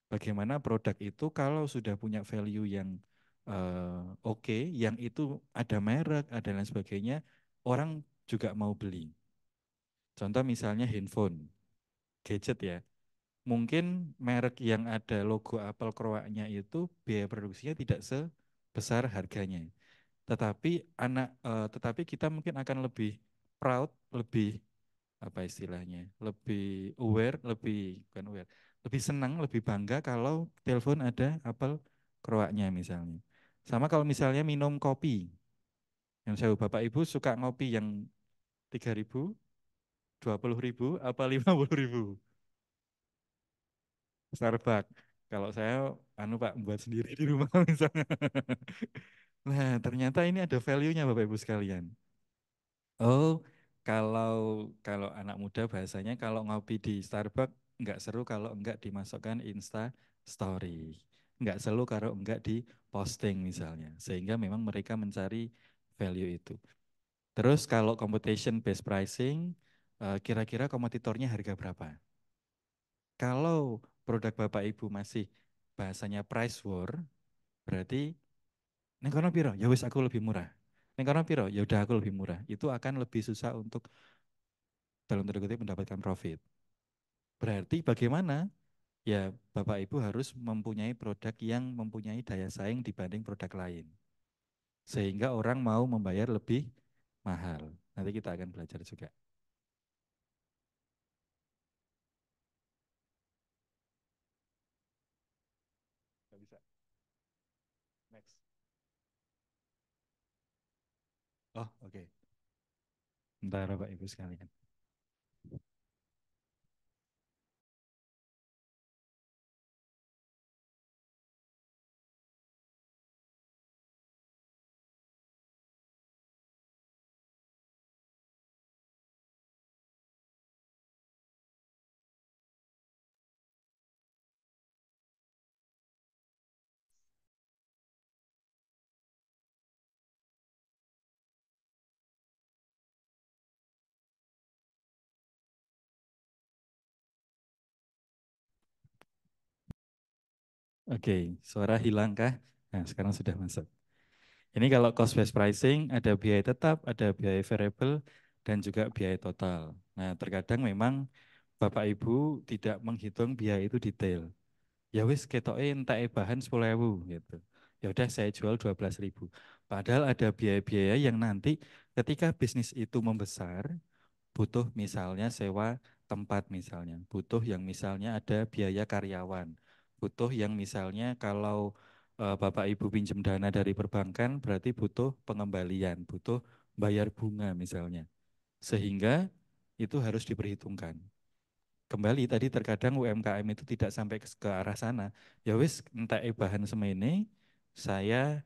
Bagaimana produk itu kalau sudah punya value yang oke, yang itu ada merek, ada lain sebagainya, orang juga mau beli. Contoh misalnya handphone, gadget ya. Mungkin merek yang ada logo Apple Kroaknya itu biaya produksinya tidak sebesar harganya. Tetapi kita mungkin akan lebih proud, lebih apa istilahnya, lebih aware, lebih bukan aware, lebih senang, lebih bangga kalau telepon ada Apple Kroaknya misalnya. Sama kalau misalnya minum kopi, yang saya Bapak Ibu suka ngopi yang 3.000, 20.000, apa 50.000? Starbucks. Kalau saya Pak buat sendiri di rumah misalnya. Nah, ternyata ini ada value-nya Bapak Ibu sekalian. Oh, kalau kalau anak muda bahasanya kalau ngopi di Starbucks nggak seru kalau enggak dimasukkan Insta Story. Nggak seru kalau enggak di posting misalnya. Sehingga memang mereka mencari value itu. Terus kalau competition based pricing, kira-kira kompetitornya harga berapa? Kalau produk Bapak Ibu masih bahasanya price war, berarti neng kono piro? Ya wis aku lebih murah. Neng kono piro? Ya udah aku lebih murah. Itu akan lebih susah untuk dalam tanda kutip mendapatkan profit. Berarti bagaimana? Ya Bapak Ibu harus mempunyai produk yang mempunyai daya saing dibanding produk lain. Sehingga orang mau membayar lebih mahal. Nanti kita akan belajar juga. Nggak bisa. Next. Oh, oke. Okay. Bentar Bapak Ibu sekalian. Oke, suara hilang kah? Nah, sekarang sudah masuk. Ini kalau cost based pricing ada biaya tetap, ada biaya variable, dan juga biaya total. Nah, terkadang memang Bapak Ibu tidak menghitung biaya itu detail. Ya wis ketoke entek bahan 10.000 gitu. Ya udah saya jual 12.000. Padahal ada biaya-biaya yang nanti ketika bisnis itu membesar, butuh misalnya sewa tempat misalnya, butuh yang misalnya ada biaya karyawan, butuh yang misalnya kalau Bapak Ibu pinjam dana dari perbankan berarti butuh pengembalian, butuh bayar bunga misalnya. Sehingga itu harus diperhitungkan. Kembali tadi terkadang UMKM itu tidak sampai ke arah sana. Ya wis entek bahan semene saya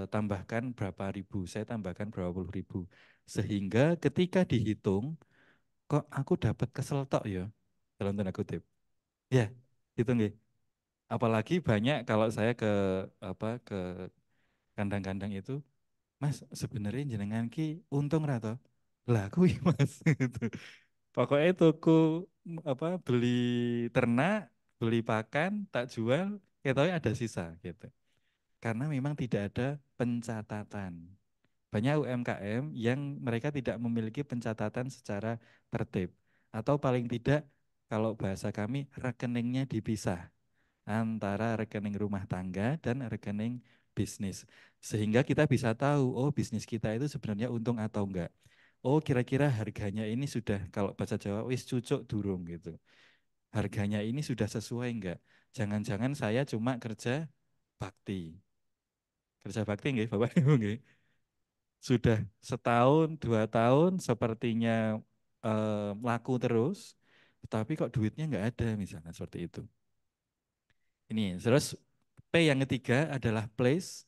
tambahkan berapa ribu, saya tambahkan berapa puluh ribu. Sehingga ketika dihitung kok aku dapat kesel tok ya dalam tanda kutip. Ya, itu nggih. Apalagi banyak kalau saya ke ke kandang-kandang itu, Mas sebenarnya jenengan ki untung ra toh? Lah kuwi Mas gitu. Pokoknya itu ku beli ternak, beli pakan, tak jual, ketoknya ada sisa gitu. Karena memang tidak ada pencatatan. Banyak UMKM yang mereka tidak memiliki pencatatan secara tertib. Atau paling tidak kalau bahasa kami rekeningnya dipisah antara rekening rumah tangga dan rekening bisnis. Sehingga kita bisa tahu, oh bisnis kita itu sebenarnya untung atau enggak. Oh kira-kira harganya ini sudah, kalau bahasa Jawa, wis cucuk durung gitu. Harganya ini sudah sesuai enggak? Jangan-jangan saya cuma kerja bakti. Kerja bakti enggak Bapak Ibu enggak? Sudah setahun, 2 tahun sepertinya laku terus, tapi kok duitnya nggak ada misalnya seperti itu. Ini terus P yang ketiga adalah place.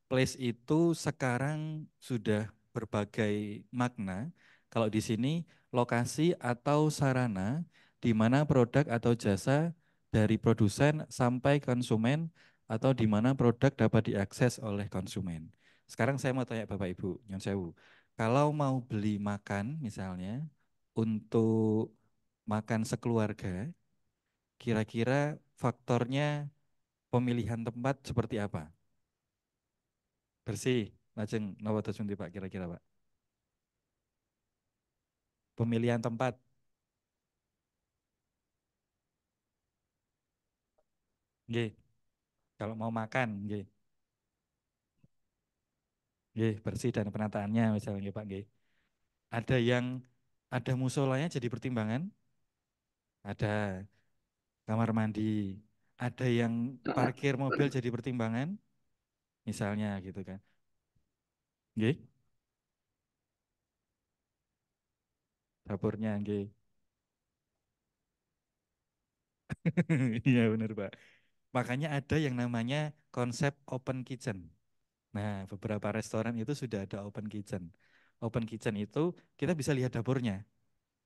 Place itu sekarang sudah berbagai makna. Kalau di sini lokasi atau sarana di mana produk atau jasa dari produsen sampai konsumen atau di mana produk dapat diakses oleh konsumen. Sekarang saya mau tanya Bapak Ibu, Nyon Sewu. Kalau mau beli makan misalnya untuk makan sekeluarga, kira-kira faktornya pemilihan tempat seperti apa? Bersih, lajeng napa dados Pak kira-kira Pak? Pemilihan tempat, nggih. Kalau mau makan, nggih. Nggih, bersih dan penataannya misalnya nggih Pak, nggih. Ada yang ada musolanya jadi pertimbangan? Ada kamar mandi. Ada yang parkir mobil jadi pertimbangan? Misalnya gitu kan. Nggih, dapurnya nggih. Iya benar Pak. Makanya ada yang namanya konsep open kitchen. Nah, beberapa restoran itu sudah ada open kitchen. Open kitchen itu kita bisa lihat dapurnya.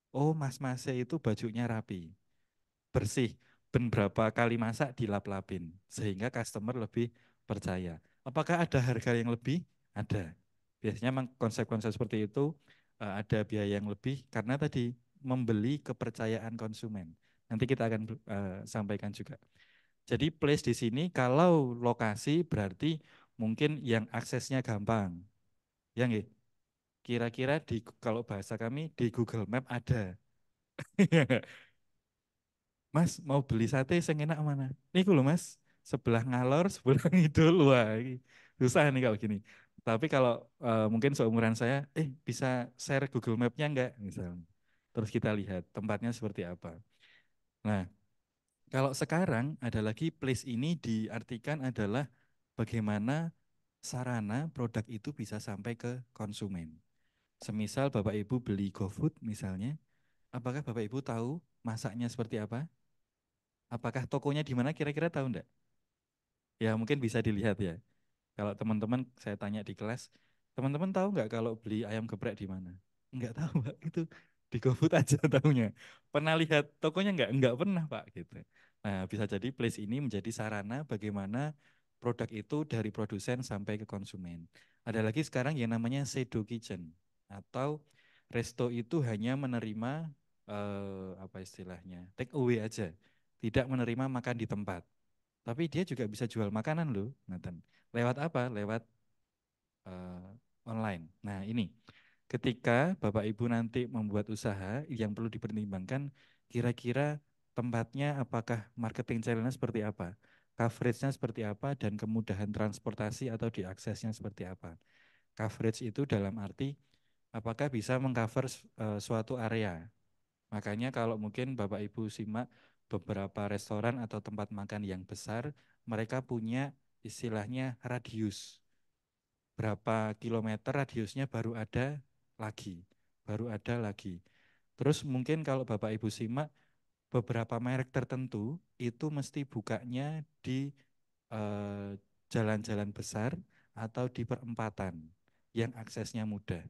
Oh, mas-masnya itu bajunya rapi, bersih. Ben berapa kali masak dilap-lapin. Sehingga customer lebih percaya. Apakah ada harga yang lebih? Ada. Biasanya memang konsep-konsep seperti itu ada biaya yang lebih karena tadi membeli kepercayaan konsumen. Nanti kita akan sampaikan juga. Jadi place di sini kalau lokasi berarti mungkin yang aksesnya gampang. Ya nggih. Kira-kira di kalau bahasa kami di Google Map ada. Mas mau beli sate sing enak mana? Niku loh Mas, sebelah ngalor, sebelah ngidul. Wah, ini susah nih kalau gini. Tapi kalau mungkin seumuran saya, bisa share Google Map-nya enggak misalnya. Terus kita lihat tempatnya seperti apa. Nah, kalau sekarang ada lagi place ini diartikan adalah bagaimana sarana produk itu bisa sampai ke konsumen. Semisal Bapak Ibu beli GoFood misalnya, apakah Bapak Ibu tahu masaknya seperti apa? Apakah tokonya di mana kira-kira tahu enggak? Ya mungkin bisa dilihat ya. Kalau teman-teman saya tanya di kelas, teman-teman tahu nggak kalau beli ayam geprek di mana? Enggak tahu Pak, itu di GoFood aja tahunya. Pernah lihat tokonya enggak? Enggak pernah Pak gitu. Nah bisa jadi place ini menjadi sarana bagaimana produk itu dari produsen sampai ke konsumen. Ada lagi sekarang yang namanya Sedo Kitchen atau resto itu hanya menerima apa istilahnya take away aja, tidak menerima makan di tempat. Tapi dia juga bisa jual makanan loh, Nathan. Lewat apa? Lewat eh, online. Nah, ini ketika Bapak Ibu nanti membuat usaha yang perlu dipertimbangkan kira-kira tempatnya apakah marketing channelnya seperti apa, coveragenya seperti apa, dan kemudahan transportasi atau diaksesnya seperti apa. Coverage itu dalam arti apakah bisa mengcover suatu area. Makanya kalau mungkin Bapak Ibu simak beberapa restoran atau tempat makan yang besar, mereka punya istilahnya radius. Berapa kilometer radiusnya lagi, baru ada lagi. Terus mungkin kalau Bapak Ibu simak beberapa merek tertentu itu mesti bukanya di eh, jalan-jalan besar atau di perempatan yang aksesnya mudah.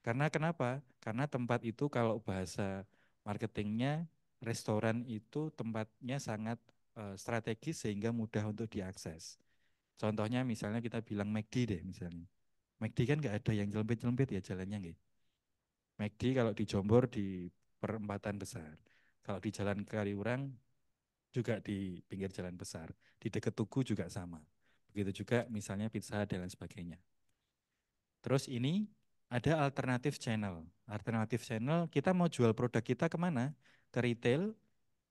Karena kenapa? Karena tempat itu kalau bahasa marketingnya restoran itu tempatnya sangat strategis sehingga mudah untuk diakses. Contohnya misalnya kita bilang McD deh misalnya. McD kan nggak ada yang jelempit-jelempit ya jalannya nggak. McD kalau di Jombor di perempatan besar. Kalau di Jalan Kaliurang juga di pinggir jalan besar. Di dekat Tugu juga sama. Begitu juga misalnya Pizza dan lain sebagainya. Terus ini ada alternatif channel. Alternatif channel kita mau jual produk kita kemana? Ke retail,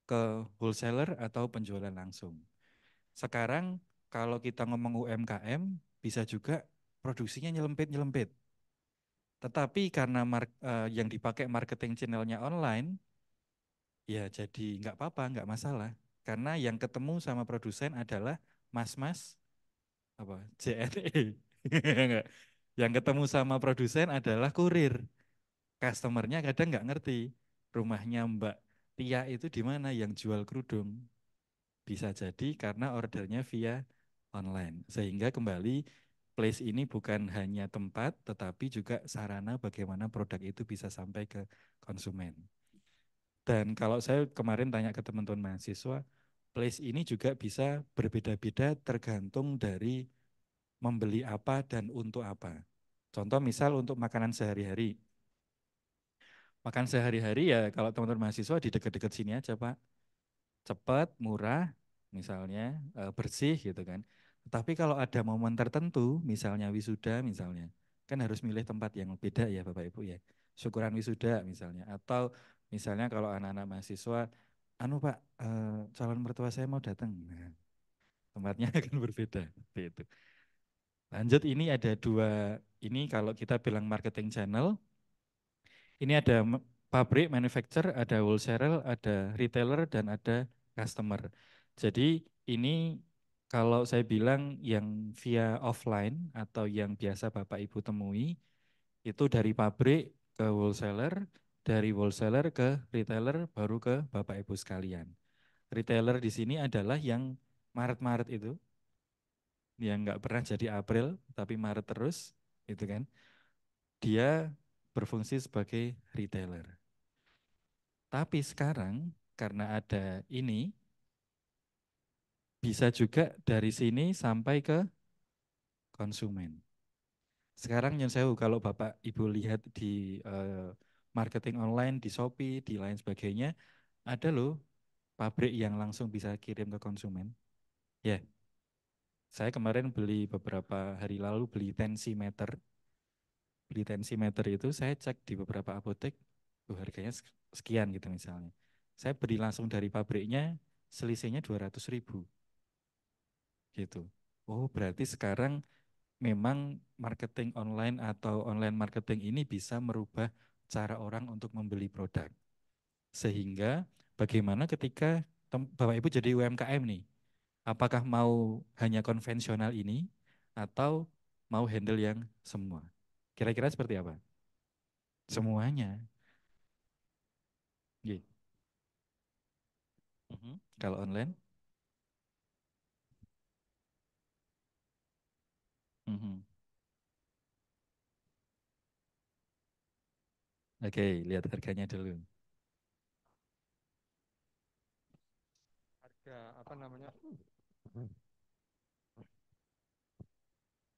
ke wholesaler atau penjualan langsung. Sekarang kalau kita ngomong UMKM bisa juga produksinya nyelempit-nyelempit. Tetapi karena yang dipakai marketing channelnya online, ya jadi nggak apa-apa, nggak masalah. Karena yang ketemu sama produsen adalah mas-mas apa JNE. Nggak. Yang ketemu sama produsen adalah kurir. Customernya kadang nggak ngerti rumahnya Mbak Tia itu di mana yang jual kerudung. Bisa jadi karena ordernya via online. Sehingga kembali place ini bukan hanya tempat tetapi juga sarana bagaimana produk itu bisa sampai ke konsumen. Dan kalau saya kemarin tanya ke teman-teman mahasiswa, place ini juga bisa berbeda-beda tergantung dari membeli apa dan untuk apa. Contoh misal untuk makanan sehari-hari. Makan sehari-hari ya kalau teman-teman mahasiswa di dekat-dekat sini aja Pak. Cepat, murah, misalnya bersih gitu kan. Tapi kalau ada momen tertentu, misalnya wisuda misalnya, kan harus milih tempat yang beda ya Bapak Ibu ya. Syukuran wisuda misalnya. Atau misalnya kalau anak-anak mahasiswa, anu Pak, calon mertua saya mau datang. Nah, tempatnya akan berbeda. Seperti itu. Lanjut ini ada dua, ini kalau kita bilang marketing channel, ini ada pabrik, manufacturer, ada wholesaler, ada retailer, dan ada customer. Jadi ini kalau saya bilang yang via offline atau yang biasa Bapak Ibu temui, itu dari pabrik ke wholesaler, dari wholesaler ke retailer, baru ke Bapak Ibu sekalian. Retailer di sini adalah yang Maret-Maret itu, yang nggak pernah jadi April, tapi Maret terus, itu kan. Dia berfungsi sebagai retailer. Tapi sekarang karena ada ini, bisa juga dari sini sampai ke konsumen. Sekarang yang saya kalau Bapak Ibu lihat di marketing online, di Shopee, di lain sebagainya, ada loh pabrik yang langsung bisa kirim ke konsumen. Ya, saya kemarin beli beberapa hari lalu beli tensimeter. Beli tensimeter itu saya cek di beberapa apotek, harganya sekian gitu misalnya. Saya beli langsung dari pabriknya, selisihnya 200.000 gitu. Oh, berarti sekarang memang marketing online atau online marketing ini bisa merubah cara orang untuk membeli produk. Sehingga bagaimana ketika Bapak Ibu jadi UMKM nih, apakah mau hanya konvensional ini atau mau handle yang semua? Kira-kira seperti apa? Semuanya. Gitu. Kalau online? Mhm. Oke, lihat harganya dulu. Harga apa namanya?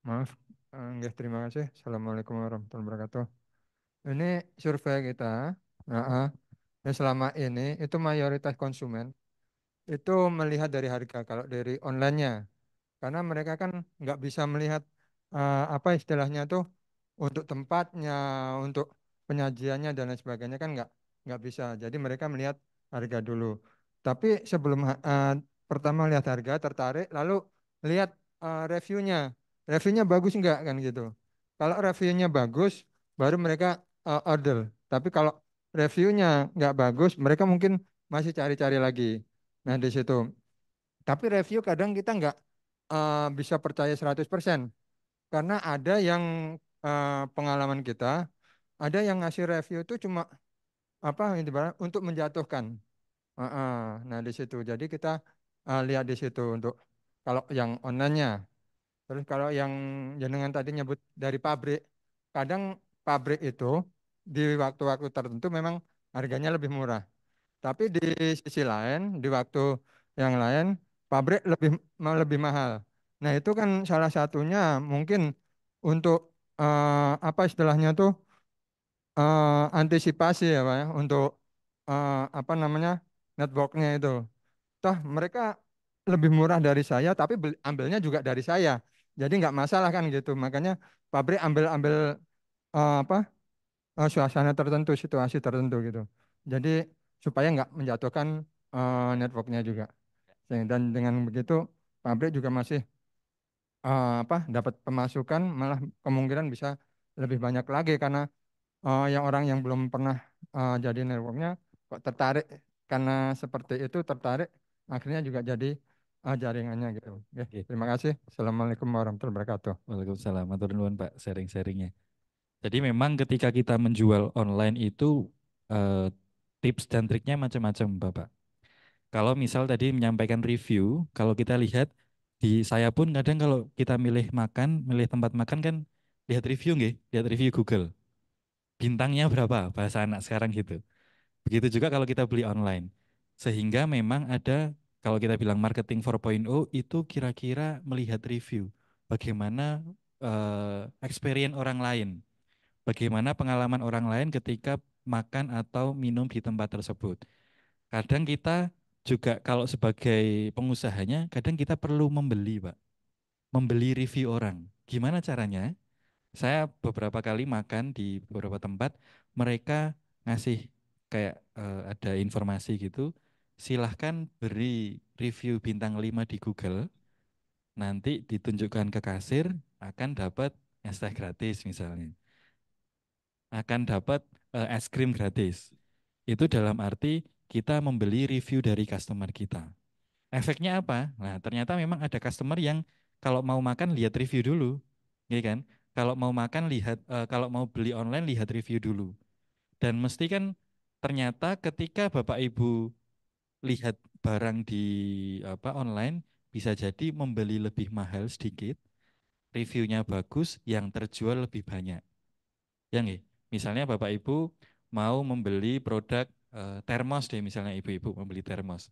Maaf. Nggih, terima kasih. Assalamualaikum warahmatullahi wabarakatuh. Ini survei kita. Ya, selama ini itu mayoritas konsumen itu melihat dari harga kalau dari online-nya. Karena mereka kan nggak bisa melihat apa istilahnya tuh untuk tempatnya, untuk penyajiannya dan lain sebagainya kan nggak bisa. Jadi mereka melihat harga dulu. Tapi sebelum pertama lihat harga tertarik, lalu lihat reviewnya, reviewnya bagus nggak kan gitu. Kalau reviewnya bagus, baru mereka order. Tapi kalau reviewnya nggak bagus, mereka mungkin masih cari-cari lagi. Nah di situ. Tapi review kadang kita nggak bisa percaya 100%. Karena ada yang pengalaman kita, ada yang ngasih review itu cuma apa ibarat untuk menjatuhkan. Heeh. Nah di situ. Jadi kita lihat di situ untuk kalau yang online-nya. Terus kalau yang jenengan tadi nyebut dari pabrik, kadang pabrik itu di waktu-waktu tertentu memang harganya lebih murah. Tapi di sisi lain, di waktu yang lain, pabrik lebih mahal. Nah, itu kan salah satunya mungkin untuk apa istilahnya tuh antisipasi ya, Pak ya, untuk apa namanya networknya itu. Toh mereka lebih murah dari saya, tapi ambilnya juga dari saya. Jadi nggak masalah kan gitu. Makanya pabrik ambil-ambil apa suasana tertentu, situasi tertentu gitu. Jadi supaya nggak menjatuhkan networknya juga. Dan dengan begitu pabrik juga masih apa dapat pemasukan, malah kemungkinan bisa lebih banyak lagi karena yang orang yang belum pernah jadi networknya kok tertarik karena seperti itu tertarik akhirnya juga jadi jaringannya gitu. Oke, Oke. terima kasih. Assalamualaikum warahmatullahi wabarakatuh. Waalaikumsalam. Matur nuwun Pak sharing-sharingnya. Jadi memang ketika kita menjual online itu eh, tips dan triknya macam-macam Bapak. Kalau misal tadi menyampaikan review, kalau kita lihat di saya pun kadang kalau kita milih makan, milih tempat makan kan lihat review nggih, lihat review Google. Bintangnya berapa? Bahasa anak sekarang gitu. Begitu juga kalau kita beli online. Sehingga memang ada kalau kita bilang marketing 4.0 itu kira-kira melihat review. Bagaimana experience orang lain. Bagaimana pengalaman orang lain ketika makan atau minum di tempat tersebut. Kadang kita juga kalau sebagai pengusahanya, kadang kita perlu membeli, Pak. Membeli review orang. Gimana caranya? Saya beberapa kali makan di beberapa tempat, mereka ngasih kayak ada informasi gitu, silahkan beri review bintang 5 di Google, nanti ditunjukkan ke kasir, akan dapat es teh gratis misalnya, akan dapat es krim gratis. Itu dalam arti kita membeli review dari customer kita. Efeknya apa? Nah, ternyata memang ada customer yang kalau mau makan lihat review dulu, ya kan? Kalau mau makan lihat, kalau mau beli online lihat review dulu. Dan mesti kan ternyata ketika Bapak Ibu lihat barang di apa online bisa jadi membeli lebih mahal sedikit, reviewnya bagus, yang terjual lebih banyak. Ya nggih? Misalnya Bapak Ibu mau membeli produk termos deh, misalnya ibu-ibu membeli termos.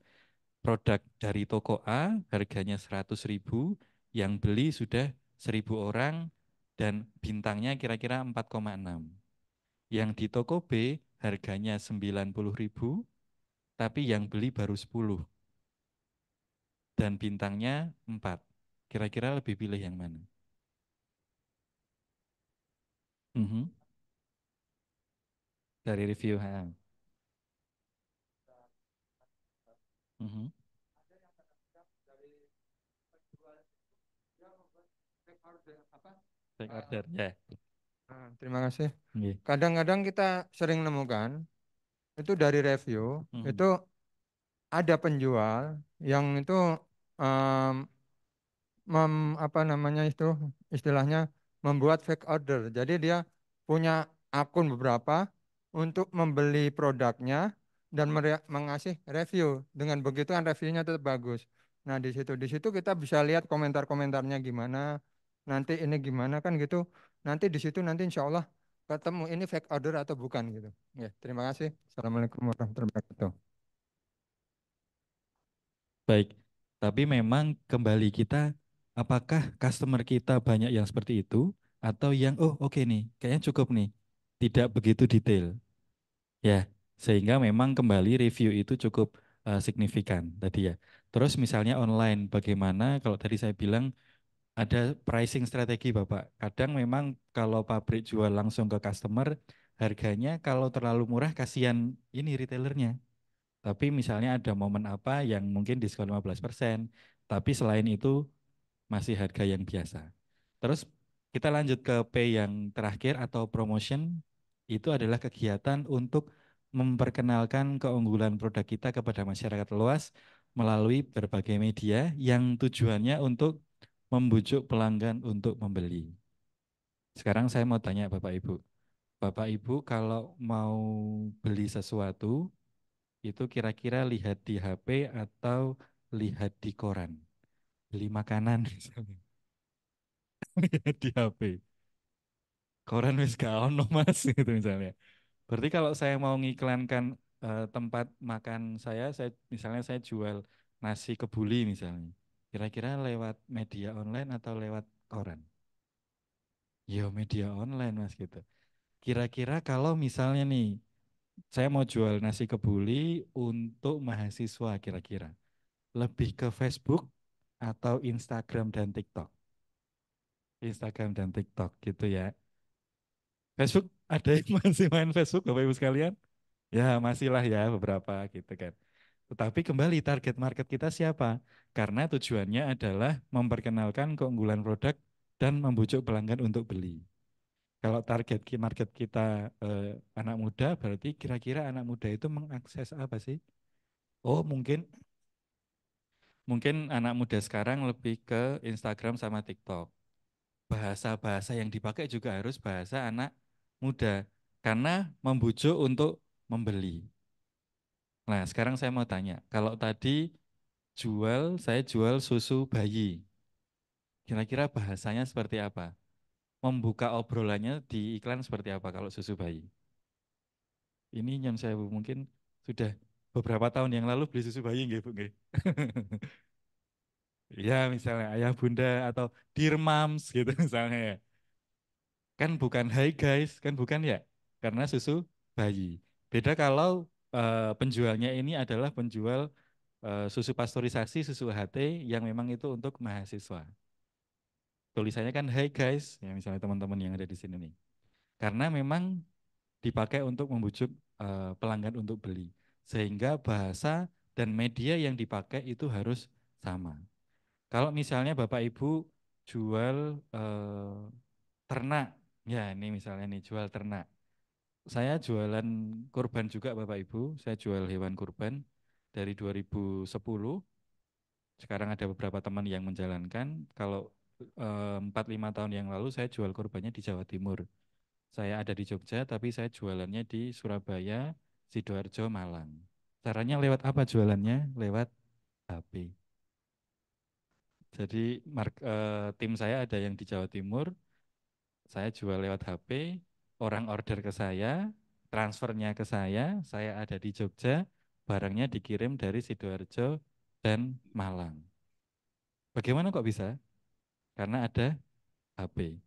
Produk dari toko A harganya 100.000, yang beli sudah 1.000 orang dan bintangnya kira-kira 4,6. Yang di toko B harganya 90.000, tapi yang beli baru 10 dan bintangnya 4. Kira-kira lebih pilih yang mana? Mhm. Dari review. Ha. Mhm. Take order. Ya. Terima kasih. Nggih. Kadang-kadang kita sering nemukan itu dari review Mhm. itu ada penjual yang itu em, apa namanya itu istilahnya membuat fake order. Jadi dia punya akun beberapa untuk membeli produknya dan mengasih review. Dengan begitu kan reviewnya tetap bagus. Nah di situ kita bisa lihat komentar-komentarnya gimana. Nanti ini gimana kan gitu. Nanti di situ nanti insya Allah ketemu ini fake order atau bukan gitu. Ya, terima kasih. Assalamualaikum warahmatullahi wabarakatuh. Baik. Tapi memang kembali kita, apakah customer kita banyak yang seperti itu atau yang oh oke nih, kayaknya cukup nih. Tidak begitu detail. Ya, sehingga memang kembali review itu cukup signifikan tadi ya. Terus misalnya online, bagaimana kalau tadi saya bilang Ada pricing strategi Bapak. Kadang memang kalau pabrik jual langsung ke customer, harganya kalau terlalu murah kasihan ini retailernya. Tapi misalnya ada momen apa yang mungkin diskon 15%, tapi selain itu masih harga yang biasa. Terus kita lanjut ke P yang terakhir atau promotion, itu adalah kegiatan untuk memperkenalkan keunggulan produk kita kepada masyarakat luas melalui berbagai media yang tujuannya untuk membujuk pelanggan untuk membeli. Sekarang saya mau tanya Bapak Ibu kalau mau beli sesuatu itu kira-kira lihat di HP atau lihat di koran? Beli makanan misalnya, lihat di HP. Koran wis gak ono Mas gitu misalnya. Berarti kalau saya mau ngiklankan tempat makan saya misalnya saya jual nasi kebuli misalnya. Kira-kira lewat media online atau lewat koran? Yo media online Mas gitu. Kira-kira kalau misalnya nih saya mau jual nasi kebuli untuk mahasiswa kira-kira lebih ke Facebook atau Instagram dan TikTok? Instagram dan TikTok gitu ya. Facebook ada yang masih main Facebook Bapak Ibu sekalian? Ya masih lah ya beberapa gitu kan. Tetapi kembali target market kita siapa? Karena tujuannya adalah memperkenalkan keunggulan produk dan membujuk pelanggan untuk beli. Kalau target market kita anak muda, berarti kira-kira anak muda itu mengakses apa sih? Oh mungkin anak muda sekarang lebih ke Instagram sama TikTok. Bahasa-bahasa yang dipakai juga harus bahasa anak muda karena membujuk untuk membeli. Nah, sekarang saya mau tanya, kalau tadi saya jual susu bayi. Kira-kira bahasanya seperti apa? Membuka obrolannya di iklan seperti apa kalau susu bayi? Ini yang saya mungkin sudah beberapa tahun yang lalu beli susu bayi nggih, Bu, nggih. Ya, misalnya ayah bunda atau dear moms gitu misalnya ya. Kan bukan hai guys, kan bukan ya? Karena susu bayi. Beda kalau penjualnya ini adalah penjual susu pasteurisasi, susu HT yang memang itu untuk mahasiswa. Tulisannya kan hai guys, ya misalnya teman-teman yang ada di sini nih. Karena memang dipakai untuk membujuk pelanggan untuk beli. Sehingga bahasa dan media yang dipakai itu harus sama. Kalau misalnya Bapak Ibu jual ternak, ya ini misalnya nih jual ternak. Saya jualan kurban juga Bapak Ibu, saya jual hewan kurban dari 2010. Sekarang ada beberapa teman yang menjalankan. Kalau 4-5 tahun yang lalu saya jual kurbannya di Jawa Timur. Saya ada di Jogja, tapi saya jualannya di Surabaya, Sidoarjo, Malang. Caranya lewat apa jualannya? Lewat HP. Jadi tim saya ada yang di Jawa Timur, saya jual lewat HP, orang order ke saya, transfernya ke saya ada di Jogja, barangnya dikirim dari Sidoarjo dan Malang. Bagaimana kok bisa? Karena ada HP.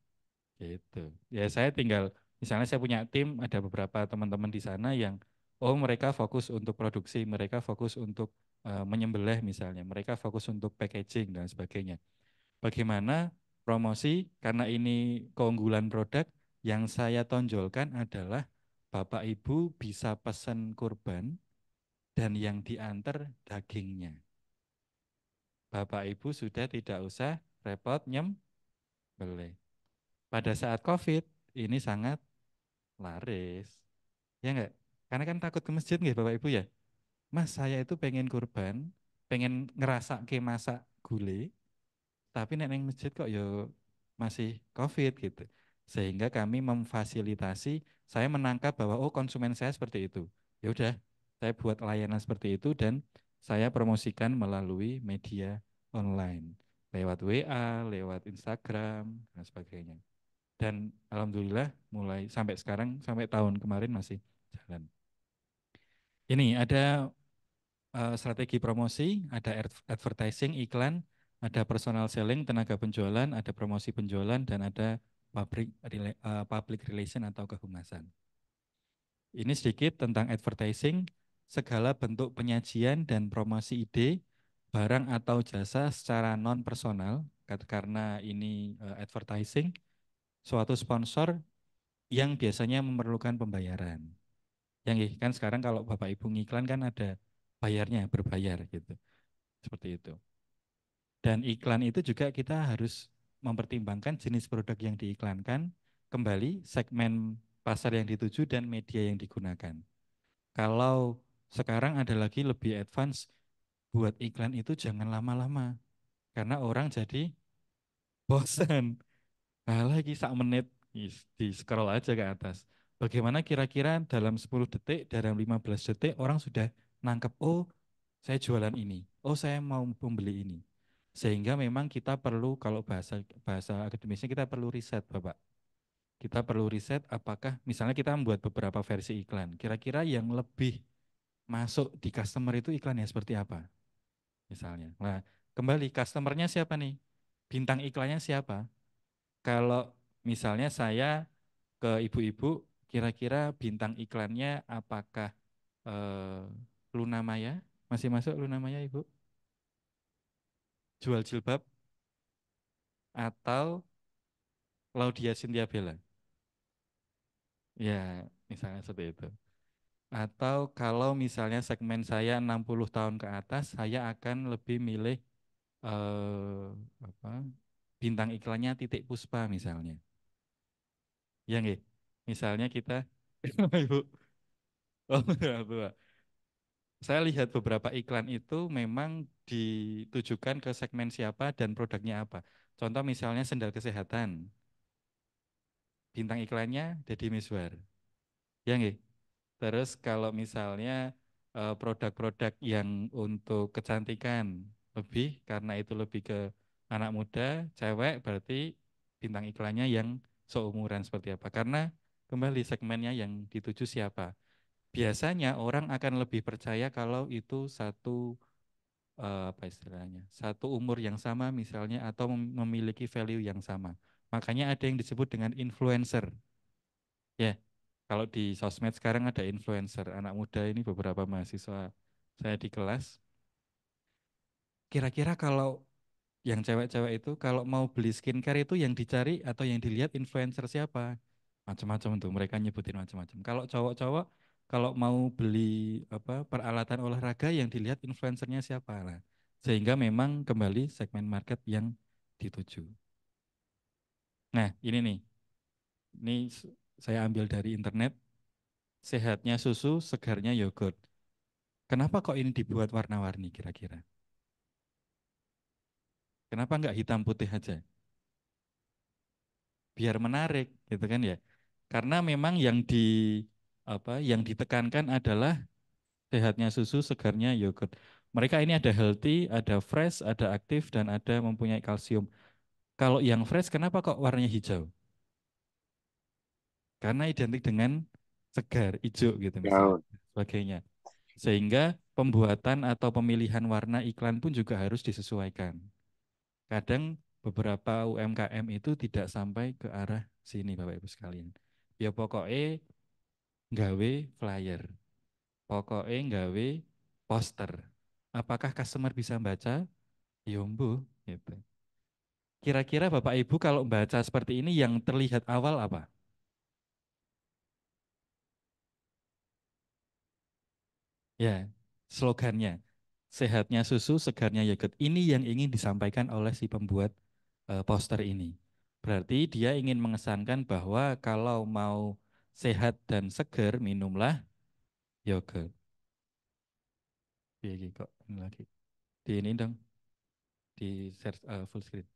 Gitu. Ya saya tinggal, misalnya saya punya tim, ada beberapa teman-teman di sana yang, oh mereka fokus untuk produksi, mereka fokus untuk menyembelih misalnya, mereka fokus untuk packaging dan sebagainya. Bagaimana promosi, karena ini keunggulan produk, yang saya tonjolkan adalah Bapak Ibu bisa pesan kurban dan yang diantar dagingnya. Bapak Ibu sudah tidak usah repot nyembelih. Pada saat COVID ini sangat laris. Ya enggak? Karena kan takut ke masjid nggak Bapak Ibu ya? Mas saya itu pengen kurban, pengen ngerasa ke masak gulai, tapi nek neng masjid kok yo masih COVID gitu. Sehingga kami memfasilitasi, saya menangkap bahwa oh konsumen saya seperti itu. Ya udah, saya buat layanan seperti itu dan saya promosikan melalui media online, lewat WA, lewat Instagram dan sebagainya. Dan alhamdulillah mulai sampai sekarang, sampai tahun kemarin masih jalan. Ini ada strategi promosi, ada advertising, iklan, ada personal selling, tenaga penjualan, ada promosi penjualan, dan ada public relation atau kehumasan. Ini sedikit tentang advertising, segala bentuk penyajian dan promosi ide, barang atau jasa secara non-personal, karena ini advertising, suatu sponsor yang biasanya memerlukan pembayaran. Yang kan sekarang kalau Bapak Ibu ngiklan kan ada bayarnya, berbayar gitu. Seperti itu. Dan iklan itu juga kita harus mempertimbangkan jenis produk yang diiklankan, kembali segmen pasar yang dituju dan media yang digunakan. Kalau sekarang ada lagi lebih advance, buat iklan itu jangan lama-lama. Karena orang jadi bosan. Nah, lagi sak menit di scroll aja ke atas. Bagaimana kira-kira dalam 10 detik, dalam 15 detik orang sudah nangkep, oh saya jualan ini, oh saya mau membeli ini. Sehingga memang kita perlu, kalau bahasa bahasa akademisnya kita perlu riset, Bapak. Kita perlu riset apakah misalnya kita membuat beberapa versi iklan, kira-kira yang lebih masuk di customer itu iklannya seperti apa misalnya. Nah, kembali customernya siapa nih? Bintang iklannya siapa? Kalau misalnya saya ke ibu-ibu, kira-kira bintang iklannya apakah eh, Luna Maya? Masih masuk Luna Maya, Ibu? Jual jilbab atau Laudia Cynthia Bella? Ya, misalnya seperti itu. Atau kalau misalnya segmen saya 60 tahun ke atas, saya akan lebih milih eh, apa, bintang iklannya Titik Puspa misalnya. Ya nggih. Misalnya kita Ibu, oh, tua. Saya lihat beberapa iklan itu memang ditujukan ke segmen siapa dan produknya apa. Contoh misalnya sendal kesehatan, bintang iklannya Deddy Miswar. Ya nggih. Terus kalau misalnya produk-produk yang untuk kecantikan lebih karena itu lebih ke anak muda, cewek berarti bintang iklannya yang seumuran seperti apa. Karena kembali segmennya yang dituju siapa. Biasanya orang akan lebih percaya kalau itu satu apa istilahnya, satu umur yang sama misalnya atau memiliki value yang sama. Makanya ada yang disebut dengan influencer. Ya, kalau di sosmed sekarang ada influencer, anak muda ini beberapa mahasiswa saya di kelas. Kira-kira kalau yang cewek-cewek itu kalau mau beli skincare itu yang dicari atau yang dilihat influencer siapa? Macam-macam tuh, mereka nyebutin macam-macam. Kalau cowok-cowok kalau mau beli apa peralatan olahraga yang dilihat influencernya siapa lah. Sehingga memang kembali segmen market yang dituju. Nah, ini nih. Ini saya ambil dari internet. Sehatnya susu, segarnya yogurt. Kenapa kok ini dibuat warna-warni kira-kira? Kenapa nggak hitam putih aja? Biar menarik, gitu kan ya. Karena memang yang yang ditekankan adalah sehatnya susu, segarnya yogurt. Mereka ini ada healthy, ada fresh, ada aktif, dan ada mempunyai kalsium. Kalau yang fresh, kenapa kok warnanya hijau? Karena identik dengan segar, hijau gitu misalnya, Ya, sebagainya. Sehingga pembuatan atau pemilihan warna iklan pun juga harus disesuaikan. Kadang beberapa UMKM itu tidak sampai ke arah sini Bapak Ibu sekalian. Ya pokoknya nggawe flyer, pokoknya nggawe poster. Apakah customer bisa baca? Ya mbuh, gitu. Kira-kira Bapak Ibu kalau baca seperti ini yang terlihat awal apa? Ya, slogannya. Sehatnya susu, segarnya yogurt. Ini yang ingin disampaikan oleh si pembuat poster ini. Berarti dia ingin mengesankan bahwa kalau mau sehat dan segar, minumlah yogurt. Iya, kok ini lagi. Di ini dong, di share full screen.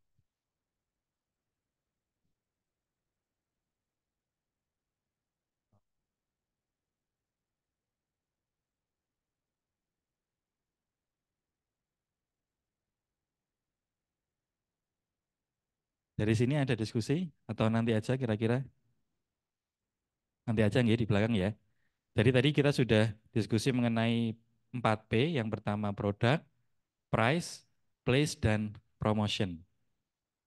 Dari sini ada diskusi atau nanti aja kira-kira? Nanti aja nggih di belakang ya. Jadi tadi kita sudah diskusi mengenai 4P, yang pertama produk, price, place, dan promotion.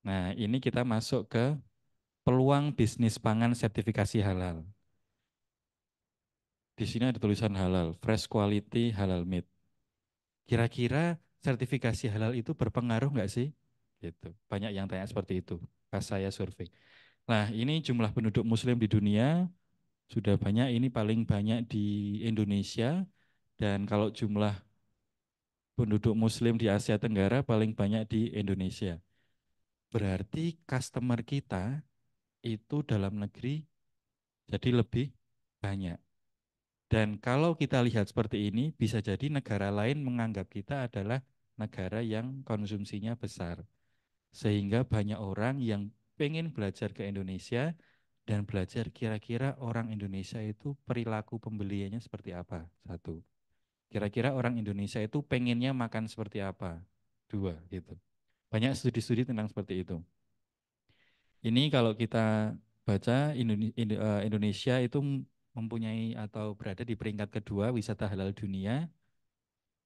Nah, ini kita masuk ke peluang bisnis pangan sertifikasi halal. Di sini ada tulisan halal, fresh quality halal meat. Kira-kira sertifikasi halal itu berpengaruh nggak sih Gitu. Banyak yang tanya seperti itu pas saya survei. Nah, ini jumlah penduduk muslim di dunia sudah banyak, ini paling banyak di Indonesia, dan kalau jumlah penduduk muslim di Asia Tenggara paling banyak di Indonesia. Berarti customer kita itu dalam negeri jadi lebih banyak. Dan kalau kita lihat seperti ini, bisa jadi negara lain menganggap kita adalah negara yang konsumsinya besar. Sehingga banyak orang yang pengen belajar ke Indonesia dan belajar kira-kira orang Indonesia itu perilaku pembeliannya seperti apa. Satu. Kira-kira orang Indonesia itu pengennya makan seperti apa. Dua, gitu. Banyak studi-studi tentang seperti itu. Ini kalau kita baca Indonesia itu mempunyai atau berada di peringkat kedua wisata halal dunia.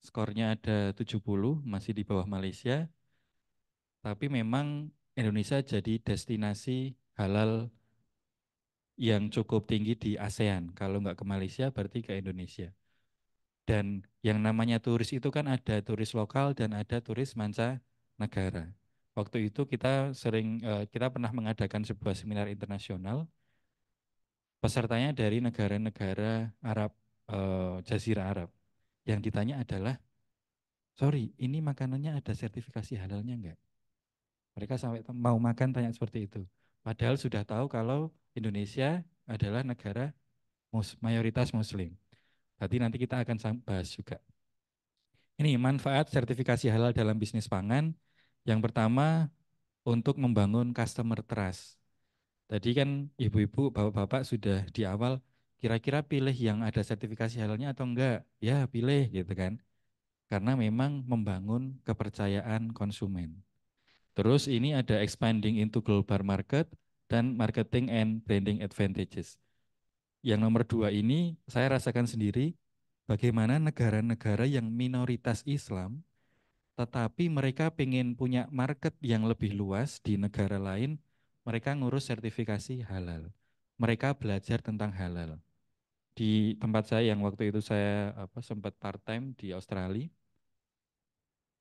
Skornya ada 70, masih di bawah Malaysia. Tapi memang Indonesia jadi destinasi halal yang cukup tinggi di ASEAN. Kalau nggak ke Malaysia berarti ke Indonesia. Dan yang namanya turis itu kan ada turis lokal dan ada turis mancanegara. Waktu itu kita pernah mengadakan sebuah seminar internasional. Pesertanya dari negara-negara Arab, Jazirah Arab. Yang ditanya adalah, sorry, ini makanannya ada sertifikasi halalnya enggak? Mereka sampai mau makan tanya seperti itu. Padahal sudah tahu kalau Indonesia adalah negara mayoritas Muslim. Berarti nanti kita akan bahas juga. Ini manfaat sertifikasi halal dalam bisnis pangan. Yang pertama, untuk membangun customer trust. Tadi kan ibu-ibu, bapak-bapak sudah di awal, kira-kira pilih yang ada sertifikasi halalnya atau enggak? Ya pilih gitu kan. Karena memang membangun kepercayaan konsumen. Terus ini ada expanding into global market dan marketing and branding advantages. Yang nomor dua ini saya rasakan sendiri bagaimana negara-negara yang minoritas Islam tetapi mereka pengen punya market yang lebih luas di negara lain, mereka ngurus sertifikasi halal. Mereka belajar tentang halal. Di tempat saya yang waktu itu saya sempat part-time di Australia,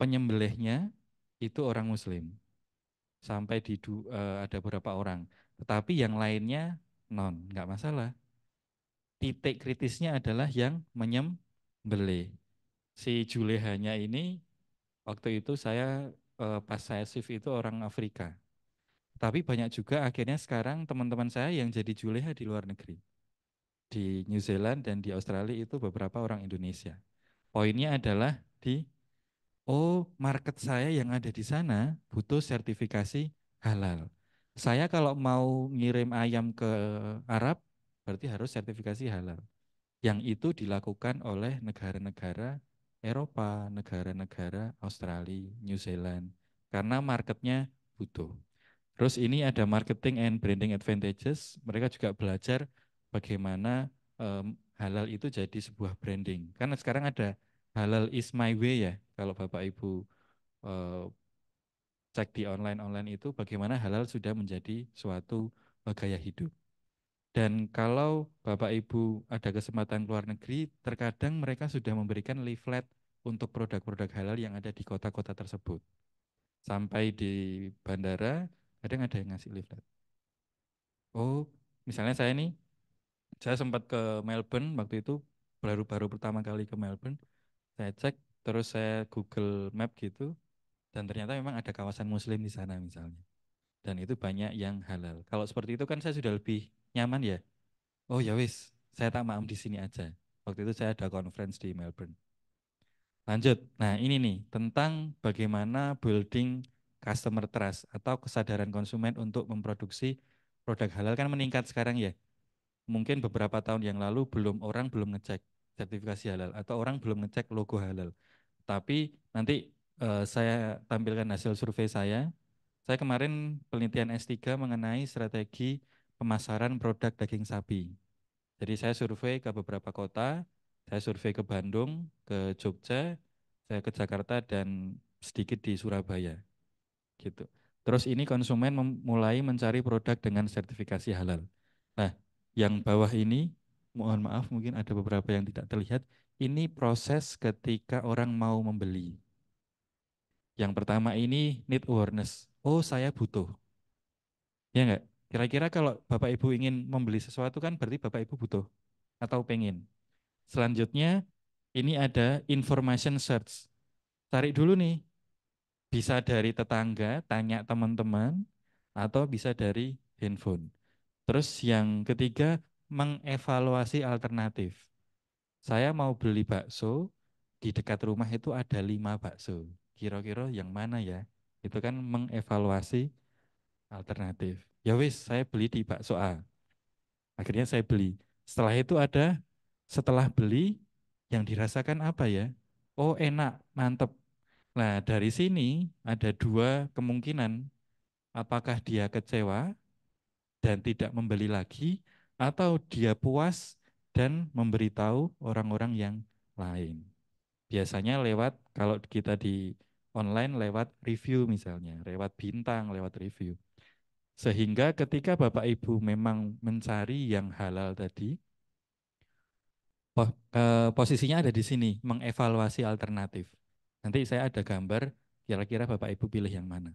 penyembelihnya itu orang Muslim. Sampai ada beberapa orang. Tetapi yang lainnya nggak masalah. Titik kritisnya adalah yang menyembelih. Si Julehanya ini waktu itu pas saya shift itu orang Afrika. Tapi banyak juga akhirnya sekarang teman-teman saya yang jadi juleha di luar negeri. Di New Zealand dan di Australia itu beberapa orang Indonesia. Poinnya adalah market saya yang ada di sana butuh sertifikasi halal. Saya kalau mau ngirim ayam ke Arab, berarti harus sertifikasi halal. Yang itu dilakukan oleh negara-negara Eropa, negara-negara Australia, New Zealand. Karena marketnya butuh. Terus ini ada marketing and branding advantages. Mereka juga belajar bagaimana halal itu jadi sebuah branding. Karena sekarang ada halal is my way ya. Kalau Bapak Ibu eh, cek di online itu bagaimana halal sudah menjadi suatu gaya hidup. Dan kalau Bapak Ibu ada kesempatan keluar negeri, terkadang mereka sudah memberikan leaflet untuk produk-produk halal yang ada di kota-kota tersebut. Sampai di bandara, kadang ada yang ngasih leaflet. Oh, misalnya saya sempat ke Melbourne waktu itu, baru-baru pertama kali ke Melbourne, saya cek, terus saya Google Map gitu, dan ternyata memang ada kawasan Muslim di sana misalnya. Dan itu banyak yang halal. Kalau seperti itu kan saya sudah lebih nyaman ya. Oh ya wis, saya tak maam di sini aja. Waktu itu saya ada conference di Melbourne. Lanjut. Nah, ini nih tentang bagaimana building customer trust atau kesadaran konsumen untuk memproduksi produk halal kan meningkat sekarang ya. Mungkin beberapa tahun yang lalu orang belum ngecek sertifikasi halal atau orang belum ngecek logo halal. Tapi nanti saya tampilkan hasil survei saya. Saya kemarin penelitian S3 mengenai strategi pemasaran produk daging sapi. Jadi saya survei ke beberapa kota, saya survei ke Bandung, ke Jogja, saya ke Jakarta dan sedikit di Surabaya gitu. Terus ini konsumen mulai mencari produk dengan sertifikasi halal. Nah, yang bawah ini mohon maaf mungkin ada beberapa yang tidak terlihat. Ini proses ketika orang mau membeli. Yang pertama ini need awareness. Oh, saya butuh. Ya enggak? Kira-kira kalau Bapak Ibu ingin membeli sesuatu kan berarti Bapak Ibu butuh atau pengen. Selanjutnya ini ada information search. Cari dulu nih, bisa dari tetangga, tanya teman-teman, atau bisa dari handphone. Terus yang ketiga, mengevaluasi alternatif. Saya mau beli bakso, di dekat rumah itu ada 5 bakso. Kira-kira yang mana ya? Itu kan mengevaluasi alternatif. Ya wis, saya beli di bakso A. Akhirnya saya beli. Setelah beli, yang dirasakan apa ya? Oh enak, mantep. Nah dari sini ada 2 kemungkinan. Apakah dia kecewa dan tidak membeli lagi, atau dia puas dan memberitahu orang-orang yang lain. Biasanya lewat, kalau kita di online lewat review misalnya, lewat bintang, lewat review. Sehingga ketika Bapak Ibu memang mencari yang halal tadi, posisinya ada di sini, mengevaluasi alternatif. Nanti saya ada gambar, kira-kira Bapak Ibu pilih yang mana.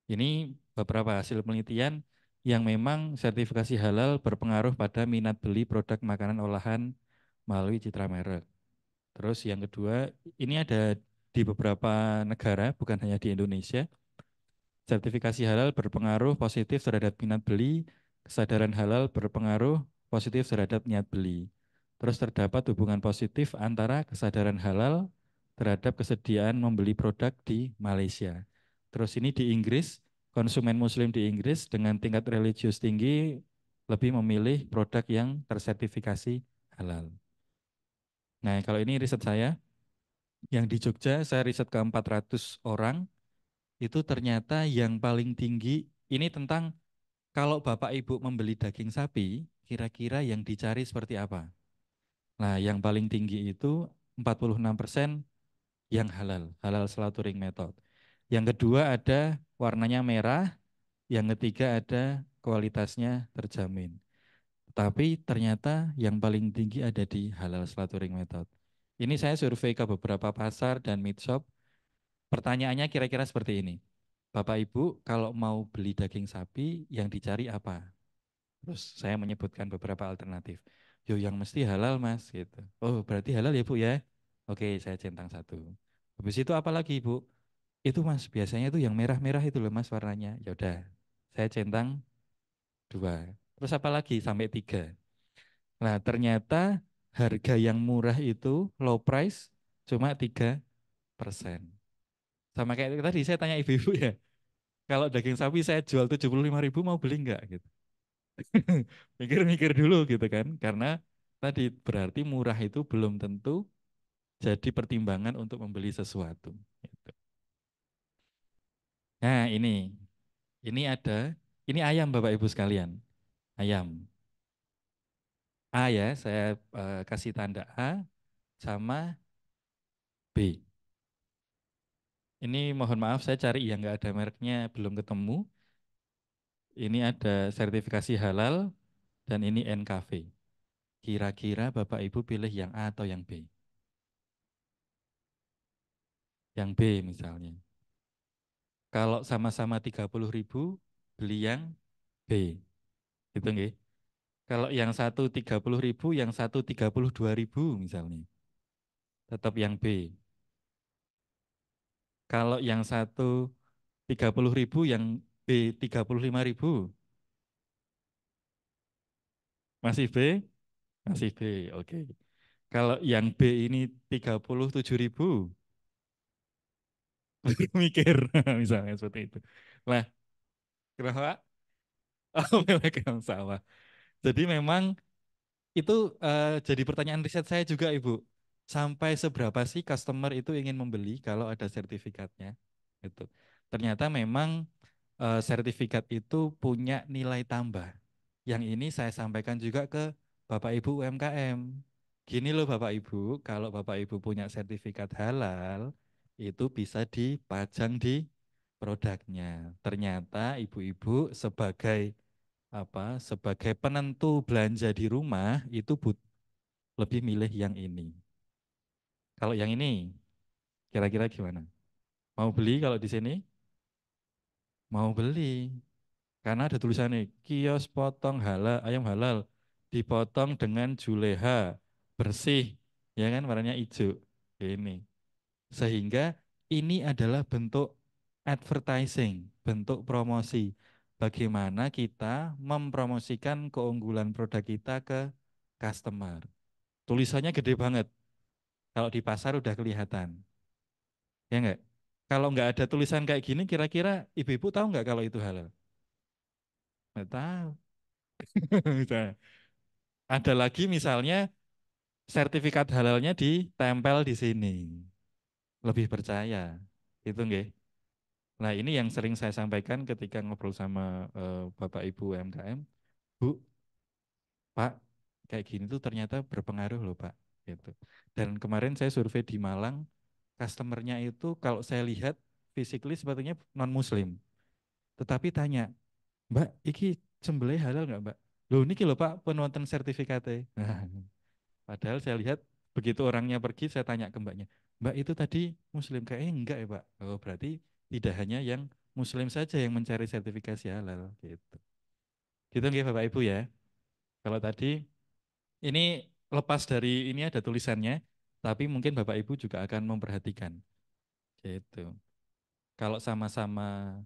Ini beberapa hasil penelitian yang memang sertifikasi halal berpengaruh pada minat beli produk makanan olahan melalui citra merek. Terus yang kedua, ini ada di beberapa negara, bukan hanya di Indonesia. Sertifikasi halal berpengaruh positif terhadap minat beli, kesadaran halal berpengaruh positif terhadap niat beli. Terus terdapat hubungan positif antara kesadaran halal terhadap kesediaan membeli produk di Malaysia. Terus ini di Inggris, konsumen muslim di Inggris dengan tingkat religius tinggi lebih memilih produk yang tersertifikasi halal. Nah, kalau ini riset saya, yang di Jogja saya riset ke 400 orang, itu ternyata yang paling tinggi, ini tentang kalau Bapak Ibu membeli daging sapi, kira-kira yang dicari seperti apa? Nah, yang paling tinggi itu 46% yang halal, halal slaughtering method. Yang kedua ada warnanya merah, yang ketiga ada kualitasnya terjamin. Tapi ternyata yang paling tinggi ada di halal slaughtering method. Ini saya survei ke beberapa pasar dan meat shop. Pertanyaannya kira-kira seperti ini. Bapak Ibu kalau mau beli daging sapi yang dicari apa? Terus saya menyebutkan beberapa alternatif. Yo yang mesti halal mas gitu. Oh berarti halal ya Bu ya? Oke saya centang 1. Habis itu apa lagi Bu? Itu mas biasanya itu yang merah-merah itu loh mas warnanya. Ya udah saya centang 2. Terus apa lagi sampai 3. Nah ternyata harga yang murah itu low price cuma 3%. Sama kayak tadi saya tanya ibu-ibu ya. Kalau daging sapi saya jual 75.000 mau beli enggak gitu. Mikir-mikir dulu gitu kan. Karena tadi berarti murah itu belum tentu jadi pertimbangan untuk membeli sesuatu. Gitu. Nah ini ada, ini ayam Bapak Ibu sekalian. Ayam. A ya, saya kasih tanda A sama B. Ini mohon maaf saya cari yang nggak ada mereknya belum ketemu. Ini ada sertifikasi halal dan ini NKV. Kira-kira Bapak Ibu pilih yang A atau yang B? Yang B misalnya. Kalau sama-sama 30.000, beli yang B. Gitu nggih. Kalau yang satu 30.000, yang satu 32.000 misalnya. Tetap yang B. Kalau yang satu 30.000, yang B 35.000. Masih B? Masih B, oke. Kalau yang B ini 37.000, mikir misalnya seperti itu. Lah, kenapa? Oh, melek yang salah. Jadi memang itu jadi pertanyaan riset saya juga Ibu. Sampai seberapa sih customer itu ingin membeli kalau ada sertifikatnya? Gitu. Ternyata memang sertifikat itu punya nilai tambah. Yang ini saya sampaikan juga ke Bapak Ibu UMKM. Gini loh Bapak Ibu, kalau Bapak Ibu punya sertifikat halal, itu bisa dipajang di produknya. Ternyata ibu-ibu sebagai sebagai penentu belanja di rumah itu lebih milih yang ini. Kalau yang ini kira-kira gimana? Mau beli kalau di sini? Mau beli. Karena ada tulisannya kios potong halal, ayam halal dipotong dengan juleha, bersih, ya kan warnanya hijau. Ini. Sehingga ini adalah bentuk advertising, bentuk promosi. Bagaimana kita mempromosikan keunggulan produk kita ke customer. Tulisannya gede banget. Kalau di pasar udah kelihatan. Ya enggak? Kalau nggak ada tulisan kayak gini, kira-kira ibu-ibu tahu nggak kalau itu halal? Nggak tahu. Misalnya. Ada lagi misalnya sertifikat halalnya ditempel di sini. Lebih percaya. Itu nggih. Nah, ini yang sering saya sampaikan ketika ngobrol sama Bapak Ibu UMKM. Bu, Pak, kayak gini tuh ternyata berpengaruh loh Pak. Gitu. Dan kemarin saya survei di Malang, customernya itu kalau saya lihat physically sepertinya non-muslim. Tetapi tanya, Mbak, iki sembelih halal nggak Mbak? Loh ini loh Pak penonton sertifikatnya. Padahal saya lihat begitu orangnya pergi, saya tanya ke mbaknya, Mbak itu tadi muslim? Kayaknya enggak ya Pak. Oh berarti tidak hanya yang muslim saja yang mencari sertifikasi halal. Gitu. Gitu nggih Bapak Ibu ya. Kalau tadi ini lepas dari ini ada tulisannya, tapi mungkin Bapak Ibu juga akan memperhatikan. Gitu. Kalau sama-sama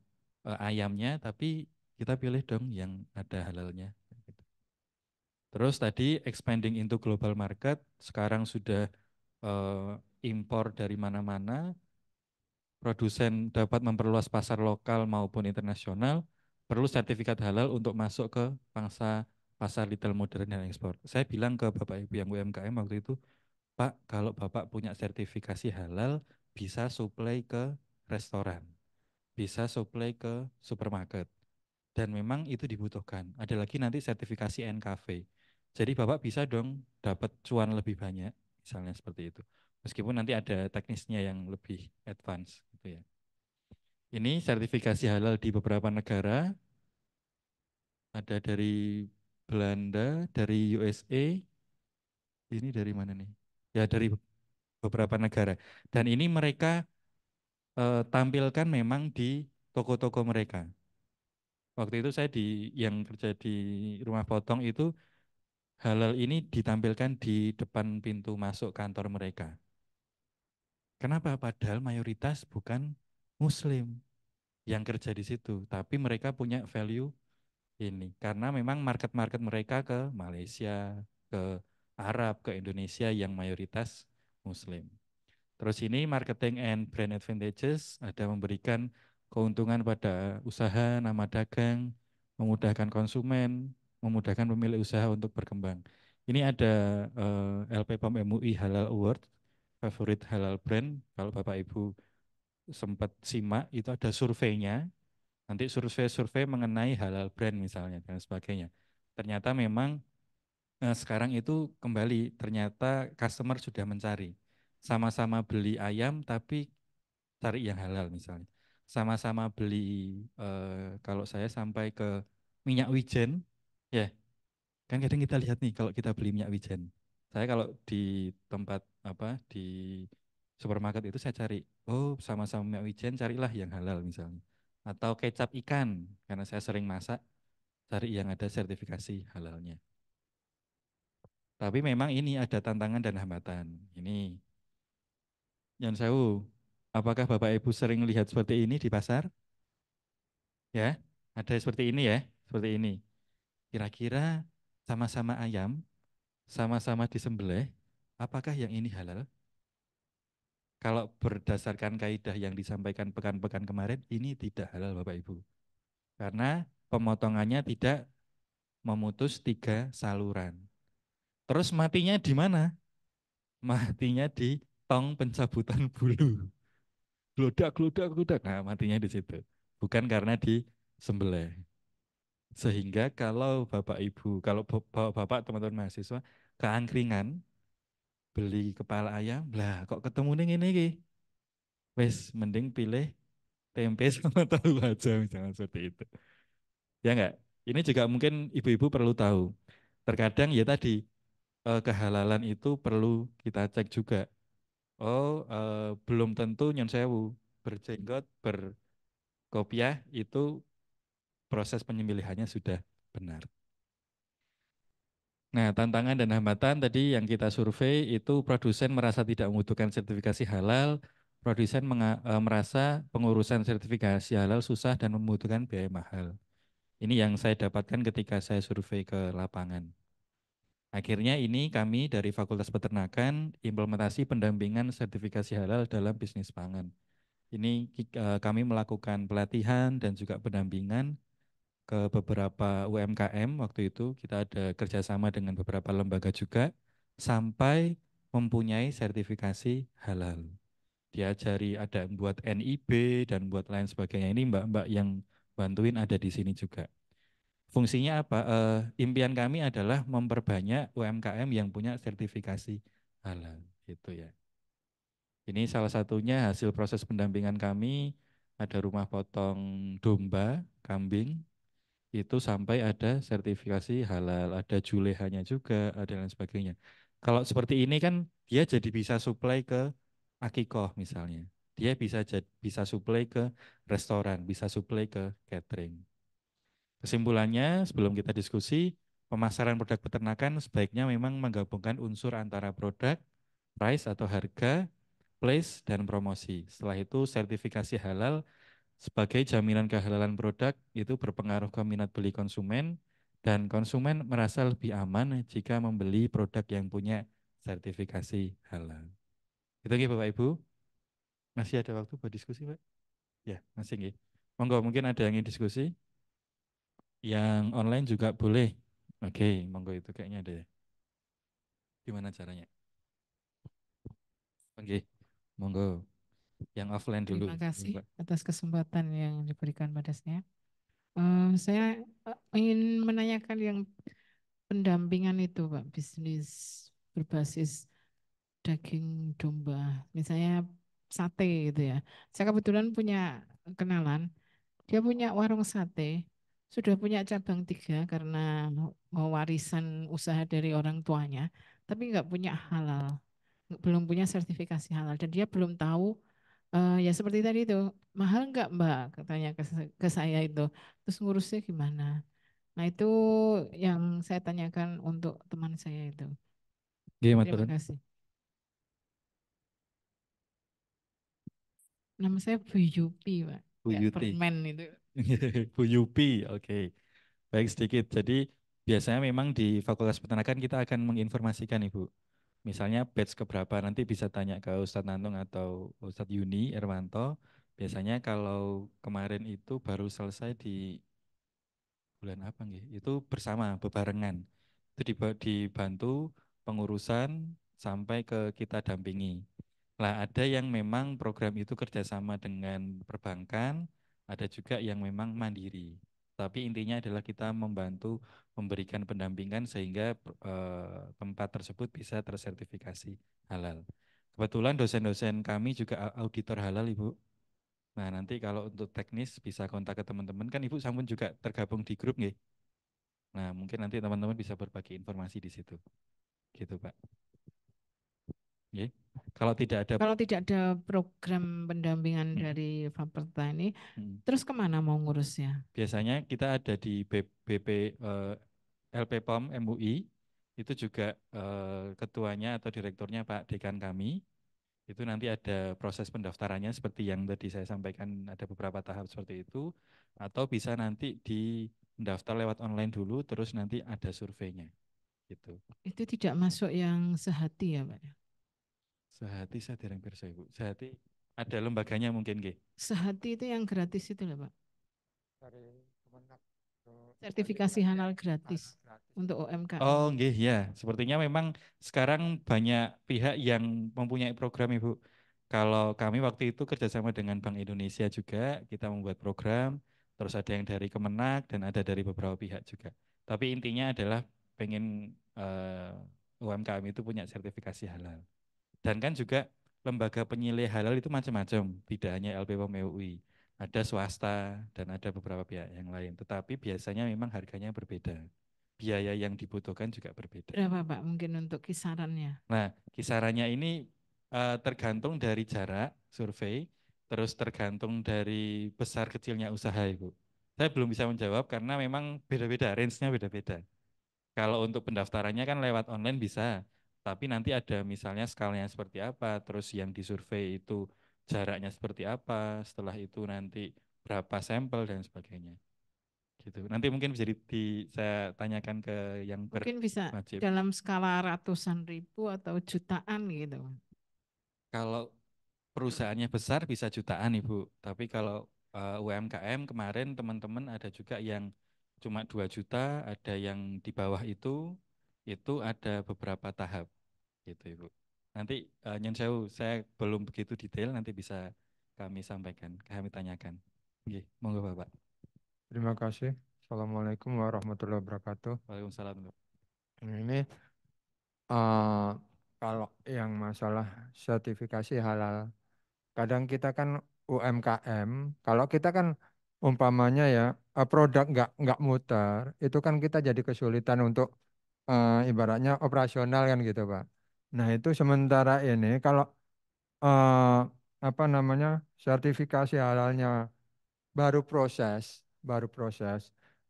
ayamnya, tapi kita pilih dong yang ada halalnya. Gitu. Terus tadi expanding into global market, sekarang sudah impor dari mana-mana, produsen dapat memperluas pasar lokal maupun internasional, perlu sertifikat halal untuk masuk ke pangsa pasar retail modern dan ekspor. Saya bilang ke Bapak Ibu yang UMKM waktu itu, Pak, kalau Bapak punya sertifikasi halal, bisa supply ke restoran, bisa supply ke supermarket. Dan memang itu dibutuhkan. Ada lagi nanti sertifikasi NKV. Jadi Bapak bisa dong dapat cuan lebih banyak, misalnya seperti itu. Meskipun nanti ada teknisnya yang lebih advance gitu ya. Ini sertifikasi halal di beberapa negara. Ada dari Belanda, dari USA. Ini dari mana nih? Ya dari beberapa negara. Dan ini mereka tampilkan memang di toko-toko mereka. Waktu itu saya yang kerja di rumah potong itu halal ini ditampilkan di depan pintu masuk kantor mereka. Kenapa? Padahal mayoritas bukan Muslim yang kerja di situ, tapi mereka punya value ini. Karena memang market-market mereka ke Malaysia, ke Arab, ke Indonesia yang mayoritas Muslim. Terus ini marketing and brand advantages, ada memberikan keuntungan pada usaha, nama dagang, memudahkan konsumen, memudahkan pemilik usaha untuk berkembang. Ini ada LP POM MUI Halal Award, Favorite Halal Brand. Kalau Bapak Ibu sempat simak, itu ada surveinya. Nanti survei-survei mengenai halal brand misalnya dan sebagainya. Ternyata memang sekarang itu kembali, ternyata customer sudah mencari. Sama-sama beli ayam tapi cari yang halal misalnya. Sama-sama beli, kalau saya sampai ke minyak wijen, ya kan kadang kita lihat nih kalau kita beli minyak wijen. Saya kalau di tempat apa di supermarket itu saya cari, oh sama-sama minyak wijen carilah yang halal misalnya. Atau kecap ikan, karena saya sering masak, cari yang ada sertifikasi halalnya. Tapi memang ini ada tantangan dan hambatan. Ini Nyon Sewu, apakah Bapak Ibu sering lihat seperti ini di pasar? Ya, ada seperti ini ya, seperti ini. Kira-kira sama-sama ayam, sama-sama disembelih, apakah yang ini halal? Kalau berdasarkan kaidah yang disampaikan pekan-pekan kemarin, ini tidak halal Bapak Ibu. Karena pemotongannya tidak memutus 3 saluran. Terus matinya di mana? Matinya di tong pencabutan bulu. Gludak, gludak, gludak. Nah, matinya di situ. Bukan karena disembelih. Sehingga kalau Bapak Ibu, kalau Bapak teman-teman mahasiswa keangkringan beli kepala ayam, lah kok ketemu nih ini ki. Wes mending pilih tempe sama tahu aja misalnya seperti itu. Ya enggak? Ini juga mungkin ibu-ibu perlu tahu. Terkadang ya tadi kehalalan itu perlu kita cek juga. Oh, belum tentu nyon sewu. berjenggot, berkopiah, itu proses penyembelihannya sudah benar. Nah, tantangan dan hambatan tadi yang kita survei itu produsen merasa tidak membutuhkan sertifikasi halal, produsen merasa pengurusan sertifikasi halal susah dan membutuhkan biaya mahal. Ini yang saya dapatkan ketika saya survei ke lapangan. Akhirnya ini kami dari Fakultas Peternakan implementasi pendampingan sertifikasi halal dalam bisnis pangan. Ini kami melakukan pelatihan dan juga pendampingan ke beberapa UMKM waktu itu. Kita ada kerjasama dengan beberapa lembaga juga sampai mempunyai sertifikasi halal. Diajari ada yang buat NIB dan buat lain sebagainya. Ini mbak-mbak yang bantuin ada di sini juga. Fungsinya apa? Impian kami adalah memperbanyak UMKM yang punya sertifikasi halal, gitu ya. Ini salah satunya hasil proses pendampingan kami, ada rumah potong domba, kambing, itu sampai ada sertifikasi halal, ada julehannya juga, ada lain sebagainya. Kalau seperti ini kan dia jadi bisa supply ke akikoh misalnya. Dia bisa supply ke restoran, bisa supply ke catering. Kesimpulannya, sebelum kita diskusi, pemasaran produk peternakan sebaiknya memang menggabungkan unsur antara produk, price atau harga, place, dan promosi. Setelah itu, sertifikasi halal sebagai jaminan kehalalan produk itu berpengaruh ke minat beli konsumen, dan konsumen merasa lebih aman jika membeli produk yang punya sertifikasi halal. Itu nggih Bapak Ibu. Masih ada waktu buat diskusi, Pak? Ya, masih nggih. Monggo, mungkin ada yang ingin diskusi? Yang online juga boleh. Oke, monggo itu kayaknya ada ya. Gimana caranya? Oke, monggo. Yang offline dulu. Terima kasih Pak. atas kesempatan yang diberikan pada saya. Saya ingin menanyakan yang pendampingan itu, Pak, bisnis berbasis daging domba, misalnya sate gitu ya. Saya kebetulan punya kenalan, dia punya warung sate, sudah punya cabang 3 karena mau warisan usaha dari orang tuanya, tapi nggak punya halal, belum punya sertifikasi halal, dan dia belum tahu. Ya seperti tadi itu, mahal nggak Mbak? Katanya ke saya itu. Terus ngurusnya gimana? Nah itu yang saya tanyakan untuk teman saya itu. Oke, Terima maturun. kasih. Nama saya Bu Yupi, Pak. Bu Kayak Yuti. permen itu. Bu Yupi, oke. Baik sedikit. Jadi biasanya memang di Fakultas Peternakan kita akan menginformasikan Ibu. Misalnya batch keberapa nanti bisa tanya ke Ustadz Nantung atau Ustadz Yuni Erwanto. Biasanya kalau kemarin itu baru selesai di bulan apa nggih? Itu bersama bebarengan. Itu dibantu pengurusan sampai ke kita dampingi. Lah ada yang memang program itu kerjasama dengan perbankan, ada juga yang memang mandiri. Tapi intinya adalah kita membantu memberikan pendampingan sehingga tempat tersebut bisa tersertifikasi halal. Kebetulan dosen-dosen kami juga auditor halal, Ibu. Nah, nanti kalau untuk teknis bisa kontak ke teman-teman. Kan Ibu sampun juga tergabung di grup nggih. Nah, mungkin nanti teman-teman bisa berbagi informasi di situ. Gitu, Pak. Nggih. Kalau tidak ada Kalau tidak ada program pendampingan dari Faperta ini, terus kemana mau ngurusnya? biasanya kita ada di BP LPPOM MUI, itu juga ketuanya atau direkturnya Pak Dekan kami. Itu nanti ada proses pendaftarannya seperti yang tadi saya sampaikan, ada beberapa tahap seperti itu, atau bisa nanti mendaftar lewat online dulu, terus nanti ada surveinya. Gitu. Itu tidak masuk yang sehati ya Pak? Sehati saya dereng pirsa Ibu. Sehati ada lembaganya mungkin nggih. Sehati itu yang gratis itu loh Pak. Dari Kemenak. Sertifikasi halal gratis untuk UMKM. Oh, nggih ya. Sepertinya memang sekarang banyak pihak yang mempunyai program Ibu. Kalau kami waktu itu kerjasama dengan Bank Indonesia juga, kita membuat program, terus ada yang dari Kemenak dan ada dari beberapa pihak juga. Tapi intinya adalah pengen UMKM itu punya sertifikasi halal. Dan kan juga lembaga penilai halal itu macam-macam, tidak hanya LPPOM MUI. Ada swasta dan ada beberapa pihak yang lain. Tetapi biasanya memang harganya berbeda. Biaya yang dibutuhkan juga berbeda. Berapa Pak mungkin untuk kisarannya? Nah, kisarannya ini tergantung dari jarak survei. terus tergantung dari besar kecilnya usaha Ibu. Saya belum bisa menjawab karena memang beda-beda, range-nya beda-beda. Kalau untuk pendaftarannya kan lewat online bisa, tapi nanti ada misalnya skalanya seperti apa, terus yang disurvei itu jaraknya seperti apa, setelah itu nanti berapa sampel dan sebagainya. Gitu. Nanti mungkin bisa saya tanyakan ke yang Mungkin bisa berwajib. dalam skala ratusan ribu atau jutaan gitu. Kalau perusahaannya besar bisa jutaan Ibu, tapi kalau UMKM kemarin teman-teman ada juga yang cuma 2 juta, ada yang di bawah itu ada beberapa tahap gitu Ibu. Nanti Nyen Sewu, saya belum begitu detail, nanti bisa kami sampaikan, kami tanyakan. Oke, monggo Bapak. Terima kasih. Assalamualaikum warahmatullahi wabarakatuh. Waalaikumsalam. Ini eh, kalau yang masalah sertifikasi halal, kadang kita kan UMKM, kalau kita kan umpamanya ya produk nggak muter, itu kan kita jadi kesulitan untuk ibaratnya operasional kan gitu Pak. Nah itu sementara ini kalau eh, apa namanya sertifikasi halalnya baru proses,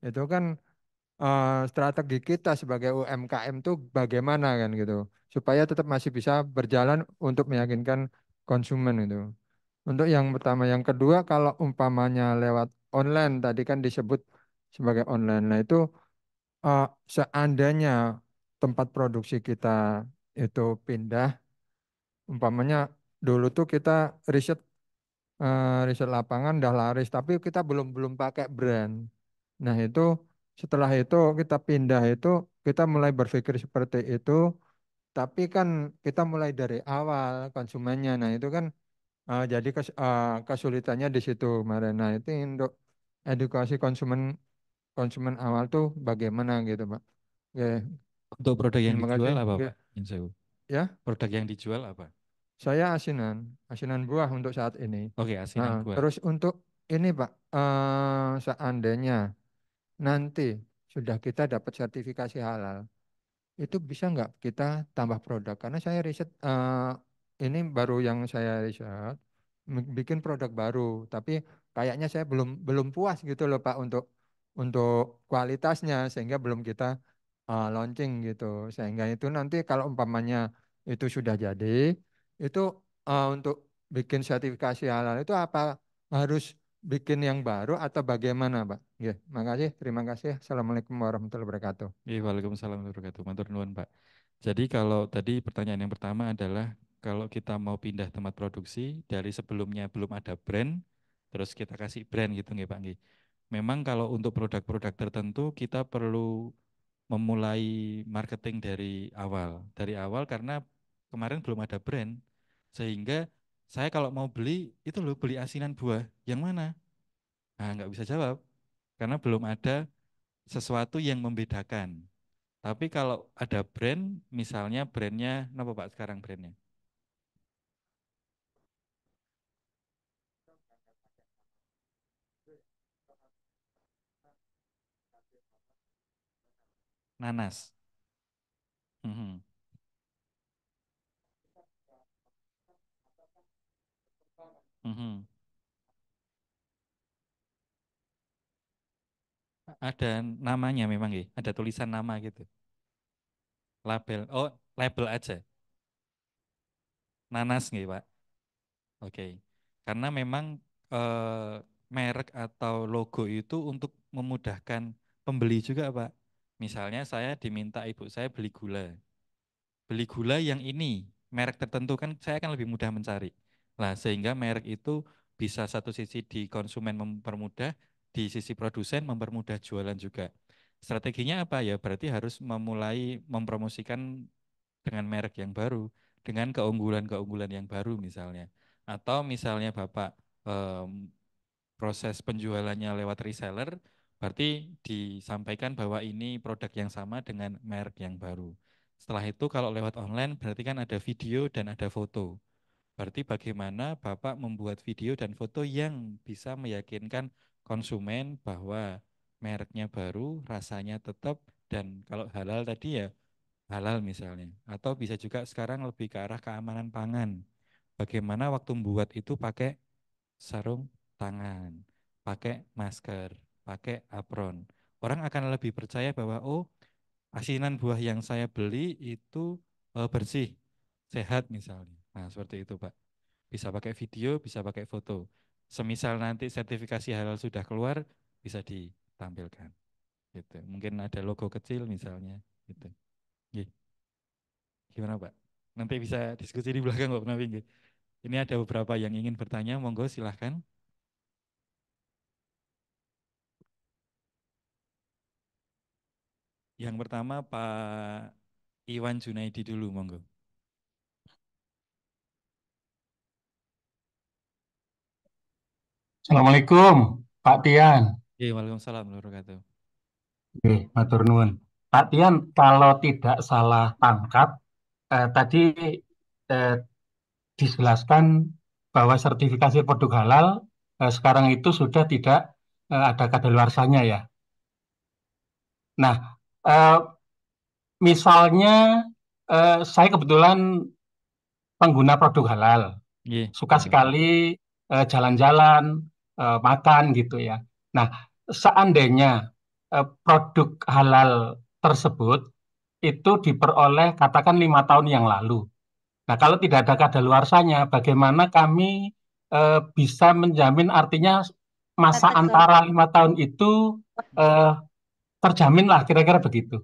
itu kan strategi kita sebagai UMKM tuh bagaimana kan gitu supaya tetap masih bisa berjalan untuk meyakinkan konsumen itu. Untuk yang pertama, yang kedua kalau umpamanya lewat online tadi kan disebut sebagai online. Nah itu eh, seandainya tempat produksi kita itu pindah, umpamanya dulu tuh kita riset riset lapangan udah laris, tapi kita belum belum pakai brand. Nah itu setelah itu kita pindah itu kita mulai berpikir seperti itu, tapi kan kita mulai dari awal konsumennya. Nah itu kan jadi kesulitannya di situ kemarin. Nah itu untuk edukasi konsumen konsumen awal tuh bagaimana gitu Pak. Oke, Untuk produk yang terima kasih. dijual apa Oke, Pak Nyen Sewu? ya Produk yang dijual apa? saya asinan buah untuk saat ini. Oke, asinan Nah, buah. terus untuk ini Pak, seandainya nanti sudah kita dapat sertifikasi halal, itu bisa nggak kita tambah produk? Karena saya riset ini baru yang saya riset bikin produk baru, tapi kayaknya saya belum belum puas gitu loh Pak untuk kualitasnya sehingga belum kita launching gitu. Sehingga itu nanti kalau umpamanya itu sudah jadi, itu untuk bikin sertifikasi halal itu apa harus bikin yang baru atau bagaimana Pak? Ya, makasih, terima kasih. Assalamualaikum warahmatullahi wabarakatuh. Waalaikumsalam warahmatullahi wabarakatuh. Matur nuwun, Pak. Jadi kalau tadi pertanyaan yang pertama adalah kalau kita mau pindah tempat produksi dari sebelumnya belum ada brand, terus kita kasih brand gitu nggih Pak nggih. Memang kalau untuk produk-produk tertentu kita perlu memulai marketing dari awal. Dari awal karena kemarin belum ada brand. Sehingga saya kalau mau beli, itu loh beli asinan buah. Yang mana? Nah, nggak bisa jawab. Karena belum ada sesuatu yang membedakan. Tapi kalau ada brand, misalnya brandnya, apa Pak sekarang brandnya? Nanas. Mhm. Mhm. Ada namanya memang ya, ada tulisan nama gitu. Label, oh label aja. Nanas nggih Pak. Oke. Karena memang eh, merek atau logo itu untuk memudahkan pembeli juga Pak. Misalnya saya diminta ibu saya beli gula. Beli gula yang ini, merek tertentu kan saya akan lebih mudah mencari. Nah, sehingga merek itu bisa satu sisi di konsumen mempermudah, di sisi produsen mempermudah jualan juga. Strateginya apa ya? Berarti harus memulai mempromosikan dengan merek yang baru, dengan keunggulan-keunggulan yang baru misalnya. Atau misalnya Bapak proses penjualannya lewat reseller, berarti disampaikan bahwa ini produk yang sama dengan merek yang baru. Setelah itu kalau lewat online berarti kan ada video dan ada foto. Berarti bagaimana Bapak membuat video dan foto yang bisa meyakinkan konsumen bahwa mereknya baru, rasanya tetap, dan kalau halal tadi ya halal misalnya. Atau bisa juga sekarang lebih ke arah keamanan pangan. Bagaimana waktu membuat itu pakai sarung tangan, pakai masker, pakai apron. Orang akan lebih percaya bahwa oh, asinan buah yang saya beli itu bersih, sehat misalnya. Nah, seperti itu, Pak. Bisa pakai video, bisa pakai foto. Semisal nanti sertifikasi halal sudah keluar, bisa ditampilkan. Gitu. Mungkin ada logo kecil misalnya. Gitu. Nggih. Gimana, Pak? Nanti bisa diskusi di belakang, Pak Nabi. Nggih. Ini ada beberapa yang ingin bertanya, monggo silahkan. Yang pertama Pak Iwan Junaidi dulu, monggo. Assalamualaikum, Pak Tian. Waalaikumsalam warahmatullahi wabarakatuh. Oke, matur nuwun. Pak Tian, kalau tidak salah tangkap, tadi eh, dijelaskan bahwa sertifikasi produk halal sekarang itu sudah tidak ada kadaluarsanya ya. Nah, eh, misalnya saya kebetulan pengguna produk halal, suka sekali jalan-jalan, makan gitu ya. Nah, seandainya produk halal tersebut itu diperoleh katakan 5 tahun yang lalu. Nah, kalau tidak ada kadaluarsanya, bagaimana kami bisa menjamin artinya masa antara 5 tahun itu eh, terjamin lah kira-kira begitu.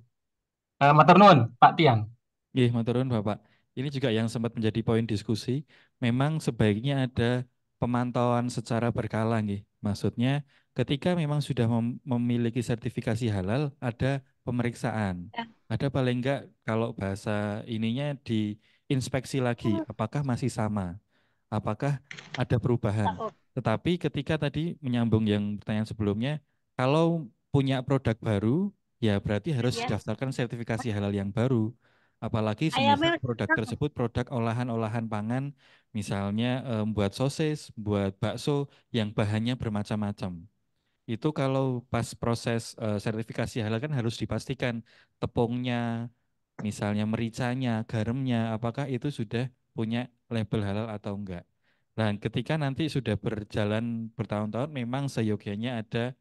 Matur nuwun, Pak Tian. Matur nuwun Bapak. Ini juga yang sempat menjadi poin diskusi. Memang sebaiknya ada pemantauan secara berkala, nggih. Maksudnya ketika memang sudah memiliki sertifikasi halal, ada pemeriksaan. Ada paling enggak kalau bahasa ininya diinspeksi lagi, apakah masih sama, apakah ada perubahan. Tetapi ketika tadi menyambung yang pertanyaan sebelumnya, kalau punya produk baru, ya berarti harus didaftarkan sertifikasi halal yang baru. Apalagi semisal produk tersebut produk olahan-olahan pangan, misalnya buat sosis, buat bakso yang bahannya bermacam-macam. Itu kalau pas proses sertifikasi halal kan harus dipastikan tepungnya, misalnya mericanya, garamnya, apakah itu sudah punya label halal atau enggak. Dan ketika nanti sudah berjalan bertahun-tahun, memang seyogianya ada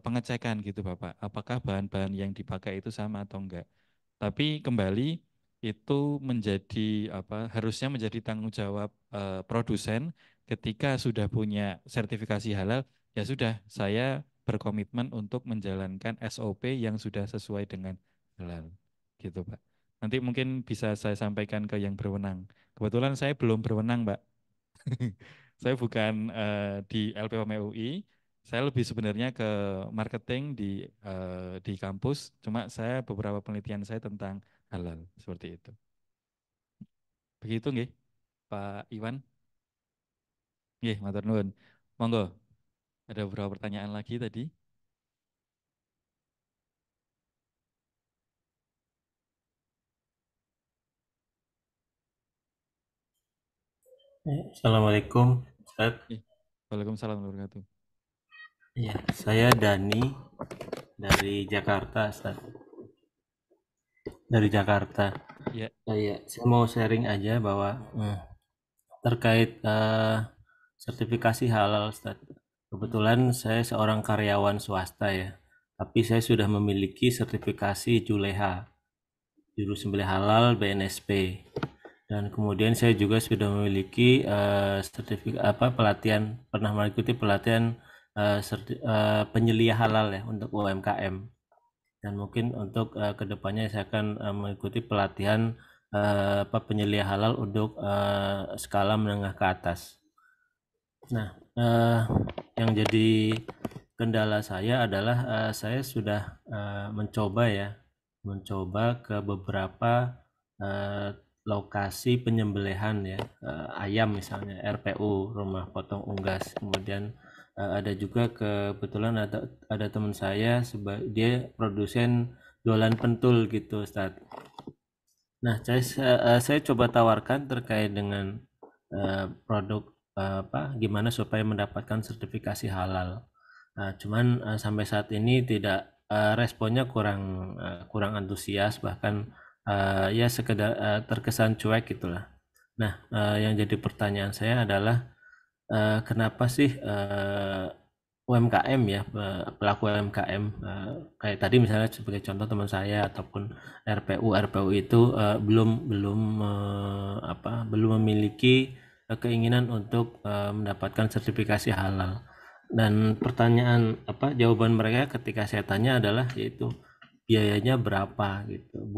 pengecekan gitu Bapak, apakah bahan-bahan yang dipakai itu sama atau enggak. Tapi kembali itu menjadi harusnya menjadi tanggung jawab produsen ketika sudah punya sertifikasi halal, ya sudah saya berkomitmen untuk menjalankan SOP yang sudah sesuai dengan halal. Gitu Pak. Nanti mungkin bisa saya sampaikan ke yang berwenang. Kebetulan saya belum berwenang Pak. Saya bukan di LPOM UI, saya lebih sebenarnya ke marketing di kampus, cuma saya beberapa penelitian saya tentang halal, seperti itu. Begitu nggih, Pak Iwan? Nggih, matur nuwun. Monggo, ada beberapa pertanyaan lagi tadi. Assalamualaikum, Ustaz. Waalaikumsalam warahmatullahi wabarakatuh. Ya, saya Dani dari Jakarta, Ustaz. Dari Jakarta. Ya. Saya mau sharing aja bahwa terkait sertifikasi halal, Ustaz. Kebetulan saya seorang karyawan swasta ya, tapi saya sudah memiliki sertifikasi Juleha, Juru Sembelih Halal BNSP. Dan kemudian saya juga sudah memiliki pelatihan, pernah mengikuti pelatihan penyelia halal ya untuk UMKM. Dan mungkin untuk kedepannya saya akan mengikuti pelatihan penyelia halal untuk skala menengah ke atas. Nah, yang jadi kendala saya adalah saya sudah mencoba ke beberapa lokasi penyembelihan ya, ayam misalnya, RPU, rumah potong unggas. Kemudian ada juga kebetulan ada teman saya, dia produsen jualan pentul gitu, Ustaz. Nah, saya coba tawarkan terkait dengan produk gimana supaya mendapatkan sertifikasi halal. Cuman sampai saat ini tidak, responnya kurang antusias, bahkan ya sekedar terkesan cuek gitulah. Nah, yang jadi pertanyaan saya adalah kenapa sih UMKM ya, pelaku UMKM kayak tadi misalnya sebagai contoh teman saya ataupun RPU itu belum memiliki keinginan untuk mendapatkan sertifikasi halal. Dan jawaban mereka ketika saya tanya adalah yaitu biayanya berapa gitu.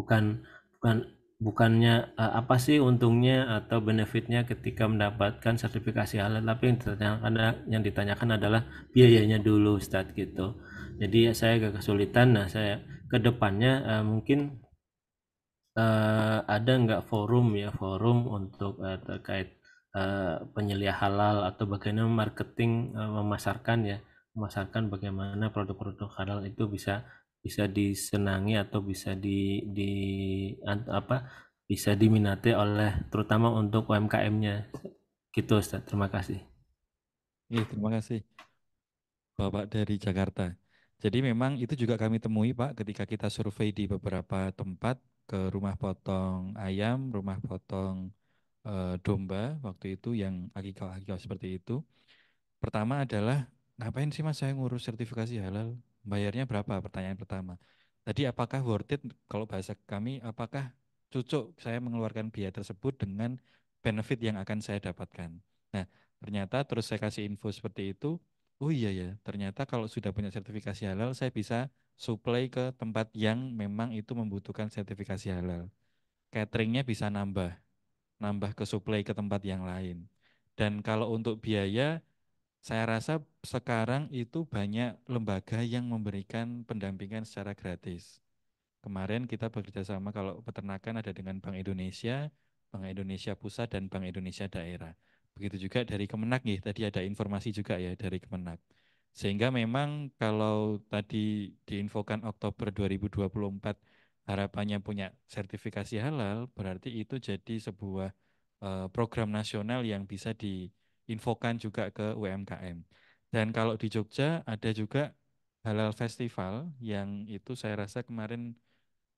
Bukannya apa sih untungnya atau benefitnya ketika mendapatkan sertifikasi halal, tapi yang ditanyakan adalah biayanya dulu, Ustadz gitu. Jadi saya agak kesulitan. Nah, saya ke depannya mungkin ada nggak forum untuk terkait penyelia halal atau bagaimana marketing memasarkan bagaimana produk-produk halal itu bisa disenangi atau bisa diminati oleh terutama untuk UMKM-nya gitu, Ustaz. Terima kasih. Terima kasih Bapak dari Jakarta. Jadi memang itu juga kami temui Pak ketika kita survei di beberapa tempat, ke rumah potong ayam, rumah potong domba waktu itu yang akikah seperti itu. Pertama adalah, ngapain sih Mas saya ngurus sertifikasi halal? Bayarnya berapa? Pertanyaan pertama. Tadi apakah worth it, kalau bahasa kami, apakah cocok saya mengeluarkan biaya tersebut dengan benefit yang akan saya dapatkan? Nah, ternyata terus saya kasih info seperti itu. Oh iya ya, ternyata kalau sudah punya sertifikasi halal, saya bisa supply ke tempat yang memang itu membutuhkan sertifikasi halal. Cateringnya bisa nambah ke supply ke tempat yang lain. Dan kalau untuk biaya, saya rasa sekarang itu banyak lembaga yang memberikan pendampingan secara gratis. Kemarin kita bekerja sama, kalau peternakan ada dengan Bank Indonesia Pusat dan Bank Indonesia Daerah. Begitu juga dari Kemenak nih, tadi ada informasi juga ya dari Kemenak. Sehingga memang kalau tadi diinfokan Oktober 2024 harapannya punya sertifikasi halal, berarti itu jadi sebuah program nasional yang bisa diinfokan juga ke UMKM. Dan kalau di Jogja ada juga Halal Festival yang itu saya rasa kemarin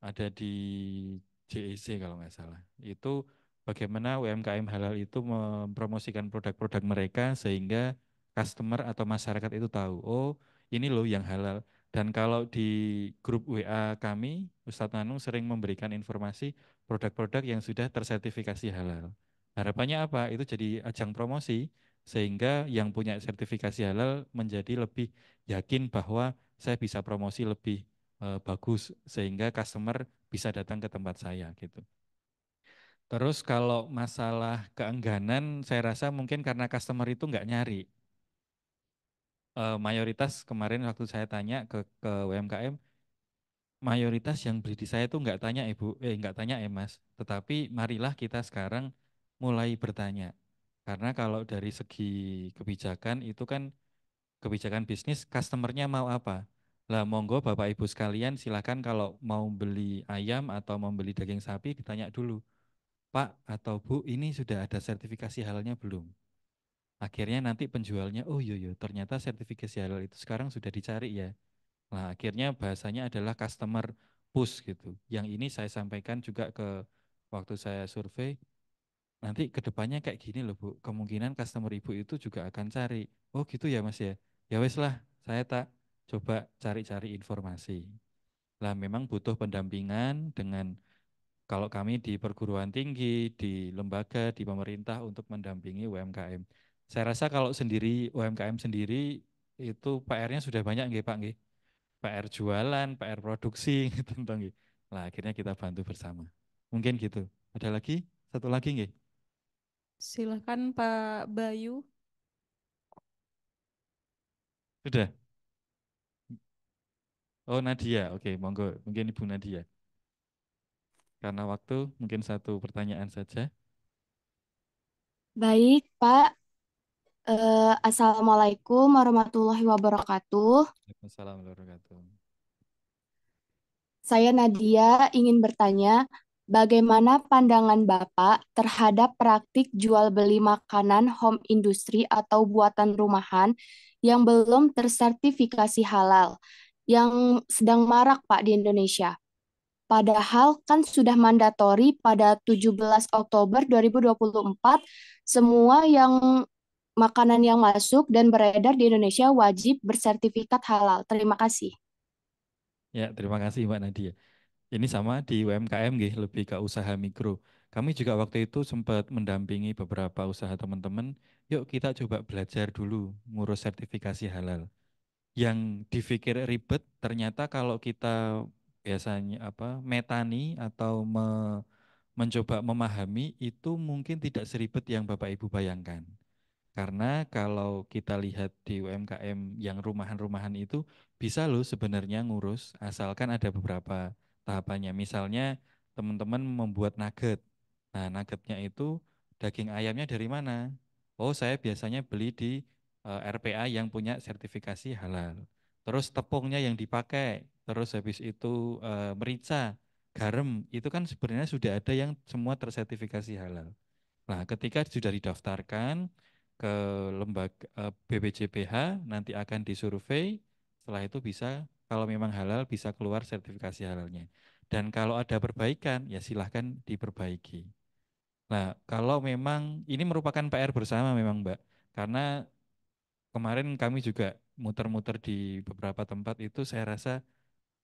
ada di JEC kalau nggak salah. Itu bagaimana UMKM halal itu mempromosikan produk-produk mereka sehingga customer atau masyarakat itu tahu, oh ini loh yang halal. Dan kalau di grup WA kami, Ustadz Nanung sering memberikan informasi produk-produk yang sudah tersertifikasi halal. Harapannya apa? Itu jadi ajang promosi sehingga yang punya sertifikasi halal menjadi lebih yakin bahwa saya bisa promosi lebih bagus sehingga customer bisa datang ke tempat saya gitu. Terus kalau masalah keengganan, saya rasa mungkin karena customer itu nggak nyari. Mayoritas kemarin waktu saya tanya ke UMKM, mayoritas yang beli di saya itu nggak tanya Mas, tetapi marilah kita sekarang mulai bertanya. Karena kalau dari segi kebijakan itu kan kebijakan bisnis, customernya mau apa? Lah monggo Bapak Ibu sekalian silakan kalau mau beli ayam atau mau beli daging sapi ditanya dulu, Pak atau Bu ini sudah ada sertifikasi halalnya belum? Akhirnya nanti penjualnya, oh iya ternyata sertifikasi halal itu sekarang sudah dicari ya. Nah akhirnya bahasanya adalah customer push gitu. Yang ini saya sampaikan juga ke waktu saya survei, nanti kedepannya kayak gini loh Bu, kemungkinan customer Ibu itu juga akan cari. Oh gitu ya Mas ya. Ya wes lah, saya tak coba cari-cari informasi. Lah memang butuh pendampingan dengan, kalau kami di perguruan tinggi, di lembaga, di pemerintah untuk mendampingi UMKM. Saya rasa kalau sendiri UMKM sendiri itu PR-nya sudah banyak nggih Pak nggih. PR jualan, PR produksi gitu nggih. Lah akhirnya kita bantu bersama. Mungkin gitu. Ada lagi? Satu lagi nggih? Silakan Pak Bayu. Sudah. Oh Nadia, oke monggo. Mungkin Ibu Nadia. Karena waktu mungkin satu pertanyaan saja. Baik, Pak. Assalamualaikum warahmatullahi wabarakatuh. Waalaikumsalam warahmatullahi wabarakatuh. Saya Nadia ingin bertanya, bagaimana pandangan Bapak terhadap praktik jual beli makanan home industry atau buatan rumahan yang belum tersertifikasi halal, yang sedang marak Pak di Indonesia? Padahal kan sudah mandatori pada 17 Oktober 2024, semua yang makanan yang masuk dan beredar di Indonesia wajib bersertifikat halal. Terima kasih. Ya, terima kasih Mbak Nadia. Ini sama di UMKM nggih, lebih ke usaha mikro. Kami juga waktu itu sempat mendampingi beberapa usaha teman-teman. Yuk kita coba belajar dulu ngurus sertifikasi halal. Yang dipikir ribet ternyata kalau kita biasanya metani atau mencoba memahami itu mungkin tidak seribet yang Bapak Ibu bayangkan. Karena kalau kita lihat di UMKM yang rumahan-rumahan itu bisa loh sebenarnya ngurus asalkan ada beberapa tahapannya. Misalnya teman-teman membuat nugget. Nah, nuggetnya itu daging ayamnya dari mana? Oh, saya biasanya beli di RPA yang punya sertifikasi halal. Terus tepungnya yang dipakai, terus habis itu merica, garam, itu kan sebenarnya sudah ada yang semua tersertifikasi halal. Nah, ketika sudah didaftarkan ke lembaga BPJPH, nanti akan disurvei, setelah itu bisa, kalau memang halal, bisa keluar sertifikasi halalnya. Dan kalau ada perbaikan, ya silahkan diperbaiki. Nah, kalau memang ini merupakan PR bersama memang Mbak, karena kemarin kami juga muter-muter di beberapa tempat itu saya rasa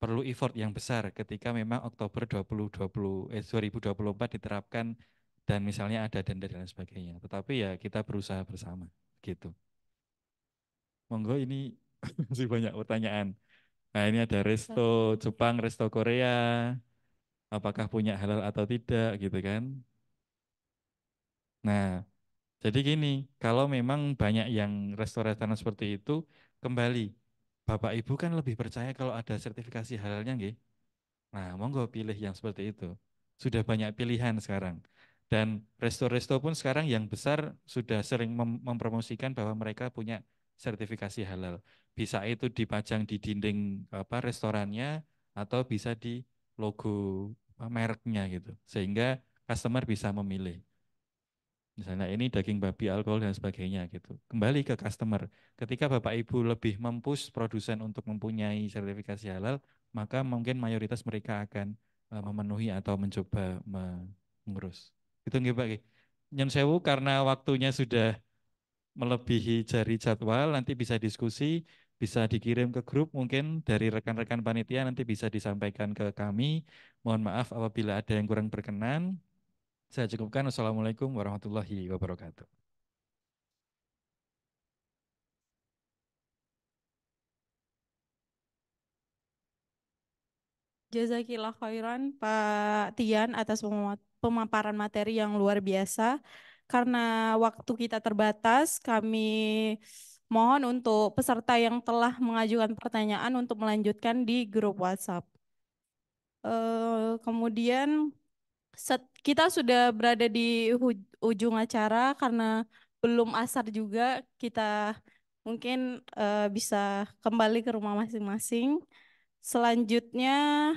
perlu effort yang besar ketika memang Oktober 2024 diterapkan dan misalnya ada denda dan lain sebagainya. Tetapi ya kita berusaha bersama gitu. Monggo ini masih banyak pertanyaan. Nah ini ada resto Jepang, resto Korea, apakah punya halal atau tidak gitu kan. Nah jadi gini, kalau memang banyak yang restoran seperti itu, kembali Bapak Ibu kan lebih percaya kalau ada sertifikasi halalnya nggih. Nah, monggo pilih yang seperti itu. Sudah banyak pilihan sekarang. Dan resto-resto pun sekarang yang besar sudah sering mempromosikan bahwa mereka punya sertifikasi halal. Bisa itu dipajang di dinding restorannya atau bisa di logo mereknya gitu. Sehingga customer bisa memilih. Misalnya ini daging babi alkohol dan sebagainya gitu. Kembali ke customer. Ketika Bapak Ibu lebih mempush produsen untuk mempunyai sertifikasi halal, maka mungkin mayoritas mereka akan memenuhi atau mencoba mengurus. Itu nggih Pak. Nyun sewu karena waktunya sudah melebihi jari jadwal, nanti bisa diskusi, bisa dikirim ke grup mungkin dari rekan-rekan panitia nanti bisa disampaikan ke kami. Mohon maaf apabila ada yang kurang berkenan. Saya cukupkan. Wassalamualaikum warahmatullahi wabarakatuh. Jazakillah khairan Pak Tian atas pemaparan materi yang luar biasa. Karena waktu kita terbatas, kami mohon untuk peserta yang telah mengajukan pertanyaan untuk melanjutkan di grup WhatsApp. Kemudian kita sudah berada di ujung acara karena belum asar juga. Kita mungkin bisa kembali ke rumah masing-masing. Selanjutnya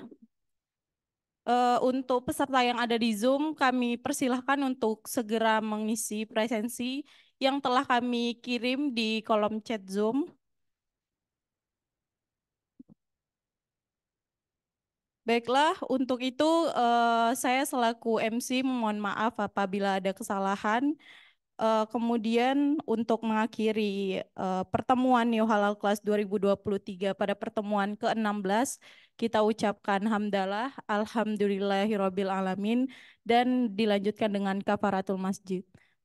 untuk peserta yang ada di Zoom, kami persilahkan untuk segera mengisi presensi yang telah kami kirim di kolom chat Zoom. Baiklah, untuk itu saya selaku MC mohon maaf apabila ada kesalahan. Kemudian untuk mengakhiri pertemuan New Halal Class 2023 pada pertemuan ke-16, kita ucapkan hamdalah, alhamdulillahirabbil alamin, dan dilanjutkan dengan kafaratul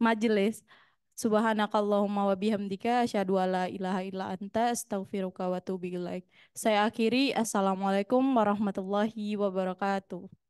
majelis. Subhanakallahumma wa bihamdika asyhadu alla ilaha illa anta astaghfiruka wa atubu ilaik. Saya akhiri, assalamualaikum warahmatullahi wabarakatuh.